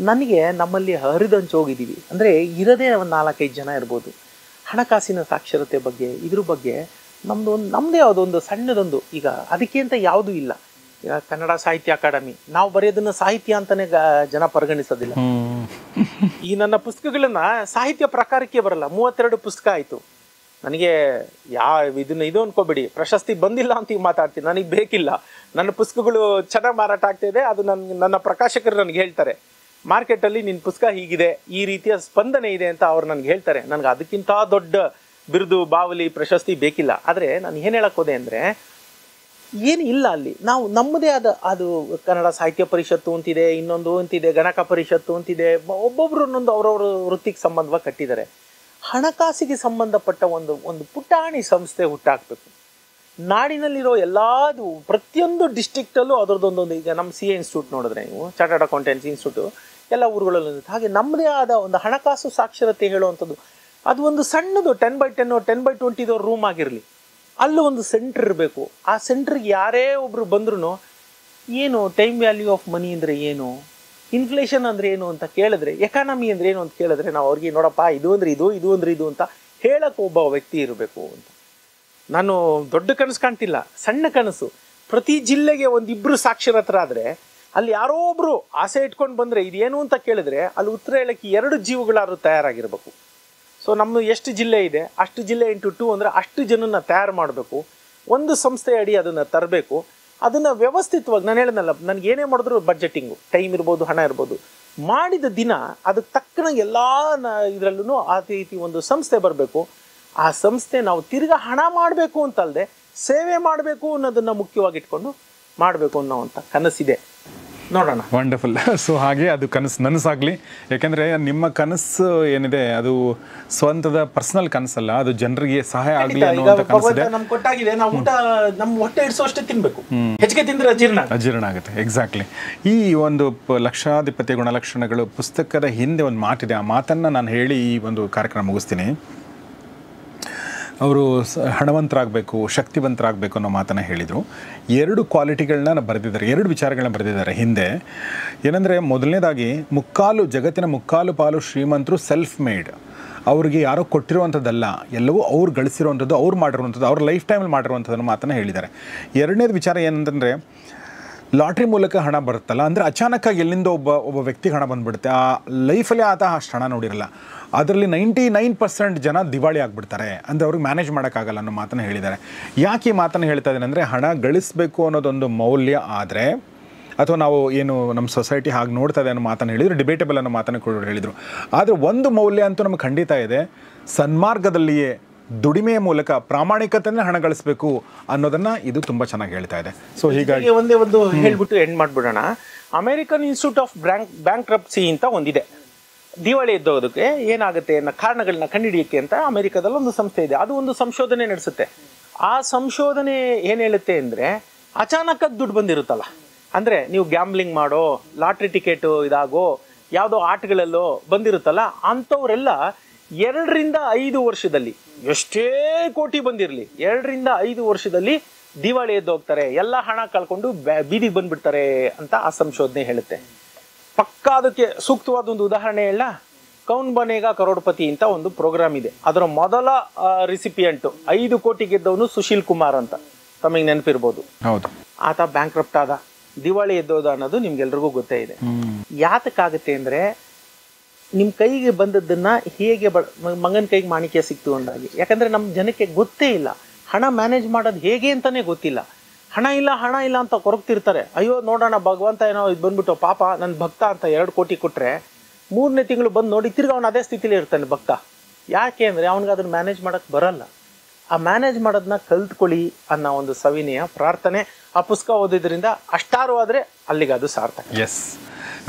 Speaker 1: ನನಗೆ ನಮ್ಮಲ್ಲಿ ಹರಿದಂಚು ಹೋಗಿದ್ದೀವಿ ಅಂದರೆ ಇರೋದೇ ಒಂದು 4-5 ಜನ ಇರ್ಬೋದು. ಹಣಕಾಸಿನ ಸಾಕ್ಷರತೆ ಬಗ್ಗೆ ಇದ್ರ ಬಗ್ಗೆ ನಮ್ಮದೇ ಯಾವುದೊಂದು ಸಣ್ಣದೊಂದು, ಈಗ ಅದಕ್ಕೆ ಅಂತ ಯಾವುದೂ ಇಲ್ಲ. ಈಗ ಕನ್ನಡ ಸಾಹಿತ್ಯ ಅಕಾಡೆಮಿ, ನಾವು ಬರೆಯೋದನ್ನ ಸಾಹಿತ್ಯ ಅಂತಾನೆ ಜನ ಪರಿಗಣಿಸೋದಿಲ್ಲ. ಈ ನನ್ನ ಪುಸ್ತಕಗಳನ್ನ ಸಾಹಿತ್ಯ ಪ್ರಕಾರಕ್ಕೆ ಬರಲ್ಲ. 32 ಪುಸ್ತಕ ಆಯಿತು. ನನಗೆ ಇದು ಅನ್ಕೋಬೇಡಿ, ಪ್ರಶಸ್ತಿ ಬಂದಿಲ್ಲ ಅಂತ ಈಗ ಮಾತಾಡ್ತೀನಿ, ನನಗೆ ಬೇಕಿಲ್ಲ. ನನ್ನ ಪುಸ್ತಕಗಳು ಚೆನ್ನಾಗಿ ಮಾರಾಟ ಆಗ್ತಾಯಿದೆ, ಅದು ನನ್ನ ಪ್ರಕಾಶಕರು ನನಗೆ ಹೇಳ್ತಾರೆ, ಮಾರ್ಕೆಟಲ್ಲಿ ನಿನ್ನ ಪುಸ್ತಕ ಹೀಗಿದೆ, ಈ ರೀತಿಯ ಸ್ಪಂದನೆ ಇದೆ ಅಂತ ಅವ್ರು ನನಗೆ ಹೇಳ್ತಾರೆ. ನನಗೆ ಅದಕ್ಕಿಂತ ದೊಡ್ಡ ಬಿರುದು, ಬಾವಲಿ, ಪ್ರಶಸ್ತಿ ಬೇಕಿಲ್ಲ. ಆದರೆ ನಾನು ಏನು ಹೇಳಕ್ಕೆ ಹೋದೆ ಅಂದರೆ, ಏನು ಇಲ್ಲ ಅಲ್ಲಿ. ನಾವು ನಮ್ಮದೇ ಆದ ಅದು ಕನ್ನಡ ಸಾಹಿತ್ಯ ಪರಿಷತ್ತು ಅಂತಿದೆ, ಇನ್ನೊಂದು ಅಂತಿದೆ, ಗಣಕ ಪರಿಷತ್ತು ಅಂತಿದೆ, ಒಬ್ಬೊಬ್ರು ಒಂದೊಂದು ಅವ್ರವ್ರ ವೃತ್ತಿಗೆ ಸಂಬಂಧವಾಗಿ ಕಟ್ಟಿದ್ದಾರೆ. ಹಣಕಾಸಿಗೆ ಸಂಬಂಧಪಟ್ಟ ಒಂದು ಪುಟಾಣಿ ಸಂಸ್ಥೆ ಹುಟ್ಟಾಕಬೇಕು. ನಾಡಿನಲ್ಲಿರೋ ಎಲ್ಲದು ಪ್ರತಿಯೊಂದು ಡಿಸ್ಟ್ರಿಕ್ಟಲ್ಲೂ ಅದರದ್ದೊಂದೊಂದು, ಈಗ ನಮ್ಮ CA ಇನ್ಸ್ಟಿಟ್ಯೂಟ್ ನೋಡಿದ್ರೆ ನೀವು, ಚಾರ್ಟರ್ಡ್ ಅಕೌಂಟೆನ್ಸಿ ಇನ್ಸ್ಟಿಟ್ಯೂಟ್ ಎಲ್ಲ ಊರುಗಳಲ್ಲೂ, ಹಾಗೆ ನಮ್ಮದೇ ಆದ ಒಂದು ಹಣಕಾಸು ಸಾಕ್ಷರತೆ ಹೇಳುವಂಥದ್ದು, ಅದು ಒಂದು ಸಣ್ಣದು 10x10 10x20 ರೂಮ್ ಆಗಿರಲಿ, ಅಲ್ಲೂ ಒಂದು ಸೆಂಟ್ರ್ ಇರಬೇಕು. ಆ ಸೆಂಟ್ರಿಗೆ ಯಾರೇ ಒಬ್ರು ಬಂದ್ರೂ ಏನು ಟೈಮ್ ವ್ಯಾಲ್ಯೂ ಆಫ್ ಮನಿ ಅಂದರೆ ಏನು, ಇನ್ಫ್ಲೇಷನ್ ಅಂದರೆ ಏನು ಅಂತ ಕೇಳಿದ್ರೆ, ಎಕಾನಮಿ ಅಂದರೆ ಏನು ಅಂತ ಕೇಳಿದ್ರೆ, ನಾವು ಅವ್ರಿಗೆ ನೋಡಪ್ಪ ಇದು ಅಂದರೆ ಇದು, ಇದು ಅಂದರೆ ಇದು ಅಂತ ಹೇಳಕ್ಕೆ ಒಬ್ಬ ವ್ಯಕ್ತಿ ಇರಬೇಕು ಅಂತ. ನಾನು ದೊಡ್ಡ ಕನಸು ಕಾಣ್ತಿಲ್ಲ, ಸಣ್ಣ ಕನಸು. ಪ್ರತಿ ಜಿಲ್ಲೆಗೆ 1-2 ಸಾಕ್ಷರತರಾದರೆ ಅಲ್ಲಿ ಯಾರೋ ಒಬ್ರು ಆಸೆ ಇಟ್ಕೊಂಡು ಬಂದರೆ ಇದೇನು ಅಂತ ಕೇಳಿದ್ರೆ ಅಲ್ಲಿ ಉತ್ತರ ಹೇಳಕ್ಕೆ 2 ಜೀವಗಳಾದ್ರೂ ತಯಾರಾಗಿರ್ಬೇಕು. ಸೊ ನಮ್ಮ ಎಷ್ಟು ಜಿಲ್ಲೆ ಇದೆ, ಅಷ್ಟು ಜಿಲ್ಲೆ ಇಂಟು 2 ಅಂದರೆ ಅಷ್ಟು ಜನನ್ನ ತಯಾರು ಮಾಡಬೇಕು. ಒಂದು ಸಂಸ್ಥೆ ಅಡಿ ಅದನ್ನು ತರಬೇಕು. ಅದನ್ನು ವ್ಯವಸ್ಥಿತವಾಗಿ, ನಾನು ಹೇಳಿದ್ನಲ್ಲ, ನನಗೆ ಏನೇ ಮಾಡಿದ್ರು ಬಡ್ಜೆಟಿಂಗು, ಟೈಮ್ ಇರ್ಬೋದು, ಹಣ ಇರ್ಬೋದು, ಮಾಡಿದ ದಿನ ಅದಕ್ಕೆ ತಕ್ಕನಾಗಿ ಎಲ್ಲ ಇದರಲ್ಲೂ ಆ ರೀತಿ ಒಂದು ಸಂಸ್ಥೆ ಬರಬೇಕು. ಆ ಸಂಸ್ಥೆ ನಾವು ತಿರ್ಗಾ ಹಣ ಮಾಡಬೇಕು ಅಂತಲ್ಲದೆ ಸೇವೆ ಮಾಡಬೇಕು ಅನ್ನೋದನ್ನು ಮುಖ್ಯವಾಗಿ ಇಟ್ಕೊಂಡು ಮಾಡಬೇಕು ಅನ್ನೋವಂಥ ಕನಸಿದೆ. ನೋಡೋಣ.
Speaker 2: ವಂಡರ್ಫುಲ್. ಸೊ ಹಾಗೆ ಅದು ನನಸಾಗಲಿ. ಯಾಕೆಂದರೆ ನಿಮ್ಮ ಕನಸು ಏನಿದೆ ಅದು ಸ್ವಂತದ ಪರ್ಸನಲ್ ಕನಸಲ್ಲ, ಅದು ಜನರಿಗೆ ಸಹಾಯ ಆಗಲಿ ಅನ್ನುವಂಥ ಕನಸಿದೆ.
Speaker 1: ನಮ್ಗೆ ಕೊಟ್ಟಾಗಿದೆ, ನಾವು ಊಟ ನಮ್ಮ ಹೊಟ್ಟೆ ಇಡಿಸೋಷ್ಟೇ ತಿನ್ನಬೇಕು, ಹೆಚ್ಚಿಗೆ ತಿಂದರೆ ಅಜೀರ್ಣ ಆಗುತ್ತೆ.
Speaker 2: ಎಕ್ಸಾಕ್ಟ್ಲಿ. ಈ ಒಂದು ಲಕ್ಷಾಧಿಪತಿ ಗುಣಲಕ್ಷಣಗಳು ಪುಸ್ತಕದ ಹಿಂದೆ ಒಂದು ಮಾತಿದೆ. ಆ ಮಾತನ್ನು ನಾನು ಹೇಳಿ ಈ ಒಂದು ಕಾರ್ಯಕ್ರಮ ಮುಗಿಸ್ತೀನಿ. ಅವರು ಹಣವಂತರಾಗಬೇಕು, ಶಕ್ತಿವಂತರಾಗಬೇಕು ಅನ್ನೋ ಮಾತನ್ನು ಹೇಳಿದರು. 2 ಕ್ವಾಲಿಟಿಗಳನ್ನ ಬರೆದಿದ್ದಾರೆ, 2 ವಿಚಾರಗಳನ್ನ ಬರೆದಿದ್ದಾರೆ ಹಿಂದೆ. ಏನಂದರೆ, ಮೊದಲನೇದಾಗಿ ಜಗತ್ತಿನ ಮುಕ್ಕಾಲು ಪಾಲು ಶ್ರೀಮಂತರು ಸೆಲ್ಫ್ ಮೇಡ್, ಅವ್ರಿಗೆ ಯಾರೋ ಕೊಟ್ಟಿರುವಂಥದ್ದಲ್ಲ, ಎಲ್ಲವೂ ಅವ್ರು ಗಳಿಸಿರುವಂಥದ್ದು, ಅವ್ರು ಮಾಡಿರುವಂಥದ್ದು, ಅವ್ರ ಲೈಫ್ ಟೈಮಲ್ಲಿ ಮಾಡಿರುವಂಥದ್ದನ್ನು ಮಾತನ್ನು ಹೇಳಿದ್ದಾರೆ. 2ನೇದು ವಿಚಾರ ಏನಂತಂದರೆ, ಲಾಟ್ರಿ ಮೂಲಕ ಹಣ ಬರುತ್ತಲ್ಲ, ಅಂದರೆ ಅಚಾನಕ್ಕಾಗಿ ಎಲ್ಲಿಂದ ಒಬ್ಬ ವ್ಯಕ್ತಿಗೆ ಹಣ ಬಂದುಬಿಡುತ್ತೆ. ಆ ಲೈಫಲ್ಲೇ ಆತ ಅಷ್ಟು ಹಣ ನೋಡಿರಲ್ಲ. ಅದರಲ್ಲಿ 99% ಜನ ದಿವಾಳಿ ಆಗಿಬಿಡ್ತಾರೆ, ಅಂದರೆ ಅವ್ರಿಗೆ ಮ್ಯಾನೇಜ್ ಮಾಡೋಕ್ಕಾಗಲ್ಲ ಅನ್ನೋ ಮಾತನ್ನು ಹೇಳಿದ್ದಾರೆ. ಯಾಕೆ ಈ ಮಾತನ್ನು ಹೇಳ್ತಾ ಇದ್ದೀನಿ ಅಂದರೆ, ಹಣ ಗಳಿಸಬೇಕು ಅನ್ನೋದೊಂದು ಮೌಲ್ಯ ಆದರೆ, ಅಥವಾ ನಾವು ಏನು ನಮ್ಮ ಸೊಸೈಟಿ ಹಾಗೆ ನೋಡ್ತಾ ಇದೆ ಅನ್ನೋ ಮಾತನ್ನು ಹೇಳಿದರು, ಡಿಬೇಟಬಲ್ ಅನ್ನೋ ಮಾತನ್ನು ಕೂಡ ಹೇಳಿದರು. ಆದರೆ ಒಂದು ಮೌಲ್ಯ ಅಂತೂ ನಮಗೆ ಖಂಡಿತ ಇದೆ, ಸನ್ಮಾರ್ಗದಲ್ಲಿಯೇ ದುಡಿಮೆಯ ಮೂಲಕ ಪ್ರಾಮಾಣಿಕತೆಯನ್ನು ಹಣ ಗಳಿಸಬೇಕು ಅನ್ನೋದನ್ನು ಇದು ತುಂಬ ಚೆನ್ನಾಗಿ ಹೇಳ್ತಾ ಇದೆ. ಸೊ ಹೀಗಾಗಿ
Speaker 1: ಒಂದೇ ಒಂದು ಹೇಳ್ಬಿಟ್ಟು ಎಂಡ್ ಮಾಡಿಬಿಡೋಣ. ಅಮೆರಿಕನ್ ಇನ್ಸ್ಟಿಟ್ಯೂಟ್ ಆಫ್ ಬ್ಯಾಂಕ್ರಪ್ಸಿ ಅಂತ ಒಂದಿದೆ. ದಿವಾಳಿ ಎದ್ದೋದಕ್ಕೆ ಏನಾಗುತ್ತೆ ಅನ್ನೋ ಕಾರಣಗಳನ್ನ ಕಂಡುಹಿಡಿಯೋಕ್ಕೆ ಅಂತ ಅಮೆರಿಕದಲ್ಲಿ ಒಂದು ಸಂಸ್ಥೆ ಇದೆ. ಅದು ಒಂದು ಸಂಶೋಧನೆ ನಡೆಸುತ್ತೆ. ಆ ಸಂಶೋಧನೆ ಏನು ಹೇಳುತ್ತೆ ಅಂದರೆ, ಅಚಾನಕ್ಕಾಗಿ ದುಡ್ಡು ಬಂದಿರುತ್ತಲ್ಲ, ಅಂದರೆ ನೀವು ಗ್ಯಾಮ್ಲಿಂಗ್ ಮಾಡೋ, ಲಾಟ್ರಿ ಟಿಕೆಟು ಇದಾಗೋ, ಯಾವುದೋ ಆಟಗಳಲ್ಲೋ ಬಂದಿರುತ್ತಲ್ಲ, ಅಂಥವರೆಲ್ಲ 2 ರಿಂದ 5 ವರ್ಷದಲ್ಲಿ, ಎಷ್ಟೇ ಕೋಟಿ ಬಂದಿರಲಿ, 2 ರಿಂದ 5 ವರ್ಷದಲ್ಲಿ ದಿವಾಳಿ ಎದ್ದೋಗ್ತಾರೆ, ಎಲ್ಲ ಹಣ ಕಳ್ಕೊಂಡು ಬೀದಿಗೆ ಬಂದ್ಬಿಡ್ತಾರೆ ಅಂತ ಆ ಸಂಶೋಧನೆ ಹೇಳುತ್ತೆ. ಪಕ್ಕಾ ಅದಕ್ಕೆ ಸೂಕ್ತವಾದ ಒಂದು ಉದಾಹರಣೆ ಹೇಳ, ಕೌನ್ ಬನೇಗಾ ಕರೋಡ್ಪತಿ ಅಂತ ಒಂದು ಪ್ರೋಗ್ರಾಮ್ ಇದೆ. ಅದರ ಮೊದಲ ರಿಸಿಪಿಯೆಂಟು 5 ಕೋಟಿ ಗೆದ್ದವನು ಸುಶೀಲ್ ಕುಮಾರ್ ಅಂತ, ತಮಗೆ ನೆನಪಿರ್ಬೋದು.
Speaker 2: ಹೌದು,
Speaker 1: ಆತ ಬ್ಯಾಂಕ್ರಪ್ಟ್ ಆದ, ದಿವಾಳಿ ಎದ್ದೋದ ಅನ್ನೋದು ನಿಮ್ಗೆಲ್ರಿಗೂ ಗೊತ್ತೇ ಇದೆ. ಯಾತಕ್ಕಾಗುತ್ತೆ ಅಂದರೆ, ನಿಮ್ಮ ಕೈಗೆ ಬಂದದ್ದನ್ನು ಹೇಗೆ ಮಗನ ಕೈಗೆ ಮಾಣಿಕ್ಯ ಸಿಕ್ತು ಅಂದಾಗಿ. ಯಾಕಂದರೆ ನಮ್ಮ ಜನಕ್ಕೆ ಗೊತ್ತೇ ಇಲ್ಲ, ಹಣ ಮ್ಯಾನೇಜ್ ಮಾಡೋದು ಹೇಗೆ ಅಂತಲೇ ಗೊತ್ತಿಲ್ಲ. ಹಣ ಇಲ್ಲ ಅಂತ ಕೊರಗ್ತಿರ್ತಾರೆ. ಅಯ್ಯೋ ನೋಡೋಣ ಭಗವಂತ ಏನೋ ಇದು ಬಂದ್ಬಿಟ್ಟು ಪಾಪ ನನ್ನ ಭಕ್ತ ಅಂತ 2 ಕೋಟಿ ಕೊಟ್ಟರೆ 3ನೇ ತಿಂಗಳು ಬಂದು ನೋಡಿ ತಿರ್ಗಿ ಅವನು ಅದೇ ಸ್ಥಿತಿಲಿ ಇರ್ತಾನೆ ಭಕ್ತ. ಯಾಕೆ ಅಂದರೆ ಅವನಿಗೆ ಅದನ್ನು ಮ್ಯಾನೇಜ್ ಮಾಡೋಕ್ಕೆ ಬರಲ್ಲ. ಆ ಮ್ಯಾನೇಜ್ ಮಾಡೋದನ್ನ ಕಲ್ತ್ಕೊಳ್ಳಿ ಅನ್ನೋ ಒಂದು ಸವಿನಯ ಪ್ರಾರ್ಥನೆ. ಆ ಪುಸ್ತಕ ಓದಿದ್ರಿಂದ ಅಷ್ಟಾರು ಆದರೆ ಅಲ್ಲಿಗೆ ಅದು ಸಾರ್ಥಕ.
Speaker 2: ಎಸ್,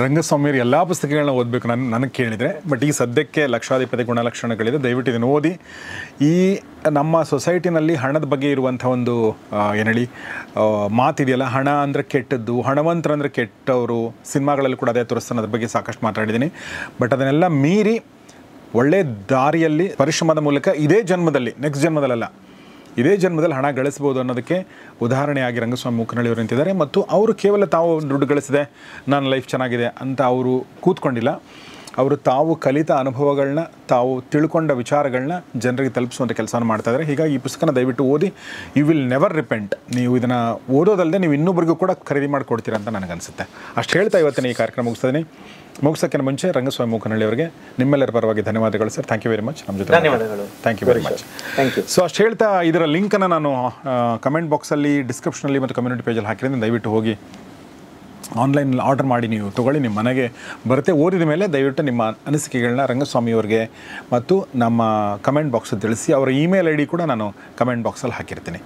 Speaker 2: ರಂಗಸ್ವಾಮಿಯವ್ರ ಎಲ್ಲ ಪುಸ್ತಕಗಳನ್ನ ಓದಬೇಕು ನನಗೆ ಕೇಳಿದರೆ. ಬಟ್ ಈ ಸದ್ಯಕ್ಕೆ ಲಕ್ಷಾಧಿಪತಿ ಗುಣಲಕ್ಷಣಗಳಿದೆ, ದಯವಿಟ್ಟು ಇದನ್ನು ಓದಿ. ಈ ನಮ್ಮ ಸೊಸೈಟಿನಲ್ಲಿ ಹಣದ ಬಗ್ಗೆ ಇರುವಂಥ ಒಂದು ಏನು ಹೇಳಿ ಮಾತಿದೆಯಲ್ಲ, ಹಣ ಅಂದರೆ ಕೆಟ್ಟದ್ದು, ಹಣವಂತರಂದರೆ ಕೆಟ್ಟವರು, ಸಿನಿಮಾಗಳಲ್ಲಿ ಕೂಡ ಅದೇ ತೋರಿಸ್ತಾನೆ, ಅದ್ರ ಬಗ್ಗೆ ಸಾಕಷ್ಟು ಮಾತಾಡಿದ್ದೀನಿ. ಬಟ್ ಅದನ್ನೆಲ್ಲ ಮೀರಿ ಒಳ್ಳೆ ದಾರಿಯಲ್ಲಿ ಪರಿಶ್ರಮದ ಮೂಲಕ ಇದೇ ಜನ್ಮದಲ್ಲಿ, ನೆಕ್ಸ್ಟ್ ಜನ್ಮದಲ್ಲ, ಇದೇ ಜನ್ಮದಲ್ಲಿ ಹಣ ಗಳಿಸ್ಬೋದು ಅನ್ನೋದಕ್ಕೆ ಉದಾಹರಣೆಯಾಗಿ ರಂಗಸ್ವಾಮಿ ಮೂಕನಹಳ್ಳಿಯವರು ನಿಂತಿದ್ದಾರೆ. ಮತ್ತು ಅವರು ಕೇವಲ ತಾವು ದುಡ್ಡು ಗಳಿಸಿದೆ, ನನ್ನ ಲೈಫ್ ಚೆನ್ನಾಗಿದೆ ಅಂತ ಅವರು ಕೂತ್ಕೊಂಡಿಲ್ಲ. ಅವರು ತಾವು ಕಲಿತ ಅನುಭವಗಳನ್ನ, ತಾವು ತಿಳ್ಕೊಂಡ ವಿಚಾರಗಳನ್ನ ಜನರಿಗೆ ತಲುಪಿಸುವಂಥ ಕೆಲಸವನ್ನು ಮಾಡ್ತಾಯಿದ್ದಾರೆ. ಹೀಗಾಗಿ ಈ ಪುಸ್ತಕನ ದಯವಿಟ್ಟು ಓದಿ. You will never repent. ನೀವು ಇದನ್ನು ಓದೋದಲ್ಲದೆ ನೀವು ಇನ್ನೊಬ್ಬರಿಗೂ ಕೂಡ ಖರೀದಿ ಮಾಡಿಕೊಡ್ತೀರಾ ಅಂತ ನನಗನ್ಸುತ್ತೆ. ಅಷ್ಟು ಹೇಳ್ತಾ ಇವತ್ತಿನ ಈ ಕಾರ್ಯಕ್ರಮ ಮುಗಿಸ್ತೀನಿ. ಮುಗಿಸೋಕ್ಕಿಂತ ಮುಂಚೆ ರಂಗಸ್ವಾಮಿ ಮೂಕನಹಳ್ಳಿ ಅವರಿಗೆ ನಿಮ್ಮೆಲ್ಲರ ಪರವಾಗಿ ಧನ್ಯವಾದಗಳು sir. Thank you very much. ನಮ್ಮ ಜೊತೆ
Speaker 1: ಧನ್ಯವಾದಗಳು.
Speaker 2: Thank you very much.
Speaker 1: Thank you.
Speaker 2: So ಅಷ್ಟು ಹೇಳ್ತಾ ಇದರ ಲಿಂಕನ್ನು ನಾನು ಕಮೆಂಟ್ ಬಾಕ್ಸಲ್ಲಿ, ಡಿಸ್ಕ್ರಿಪ್ಷನಲ್ಲಿ ಮತ್ತು ಕಮ್ಯುನಿಟಿ ಪೇಜಲ್ಲಿ ಹಾಕಿದ್ರೆ ದಯವಿಟ್ಟು ಹೋಗಿ ಆನ್ಲೈನಲ್ಲಿ ಆರ್ಡರ್ ಮಾಡಿ ನೀವು ತೊಗೊಳ್ಳಿ. ನಿಮ್ಮ ಮನೆಗೆ ಬರುತ್ತೆ. ಓದಿದ ಮೇಲೆ ದಯವಿಟ್ಟು ನಿಮ್ಮ ಅನಿಸಿಕೆಗಳನ್ನ ರಂಗಸ್ವಾಮಿಯವ್ರಿಗೆ ಮತ್ತು ನಮ್ಮ ಕಮೆಂಟ್ ಬಾಕ್ಸಲ್ಲಿ ತಿಳಿಸಿ. ಅವರ ಇಮೇಲ್ ID ಕೂಡ ನಾನು ಕಮೆಂಟ್ ಬಾಕ್ಸಲ್ಲಿ ಹಾಕಿರ್ತೀನಿ.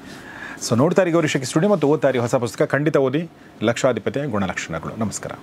Speaker 2: ಸೊ ನೋಡ್ತಾ ಇರಿ ಗೌರಿ ಶೆಟ್ಟಿ ಸ್ಟುಡಿಯೋ ಮತ್ತು ಓದ್ತಾ ಇರಿ ಹೊಸ ಪುಸ್ತಕ. ಖಂಡಿತ ಓದಿ. ಲಕ್ಷಾಧಿಪತಿಯ ಗುಣಲಕ್ಷಣಗಳು. ನಮಸ್ಕಾರ.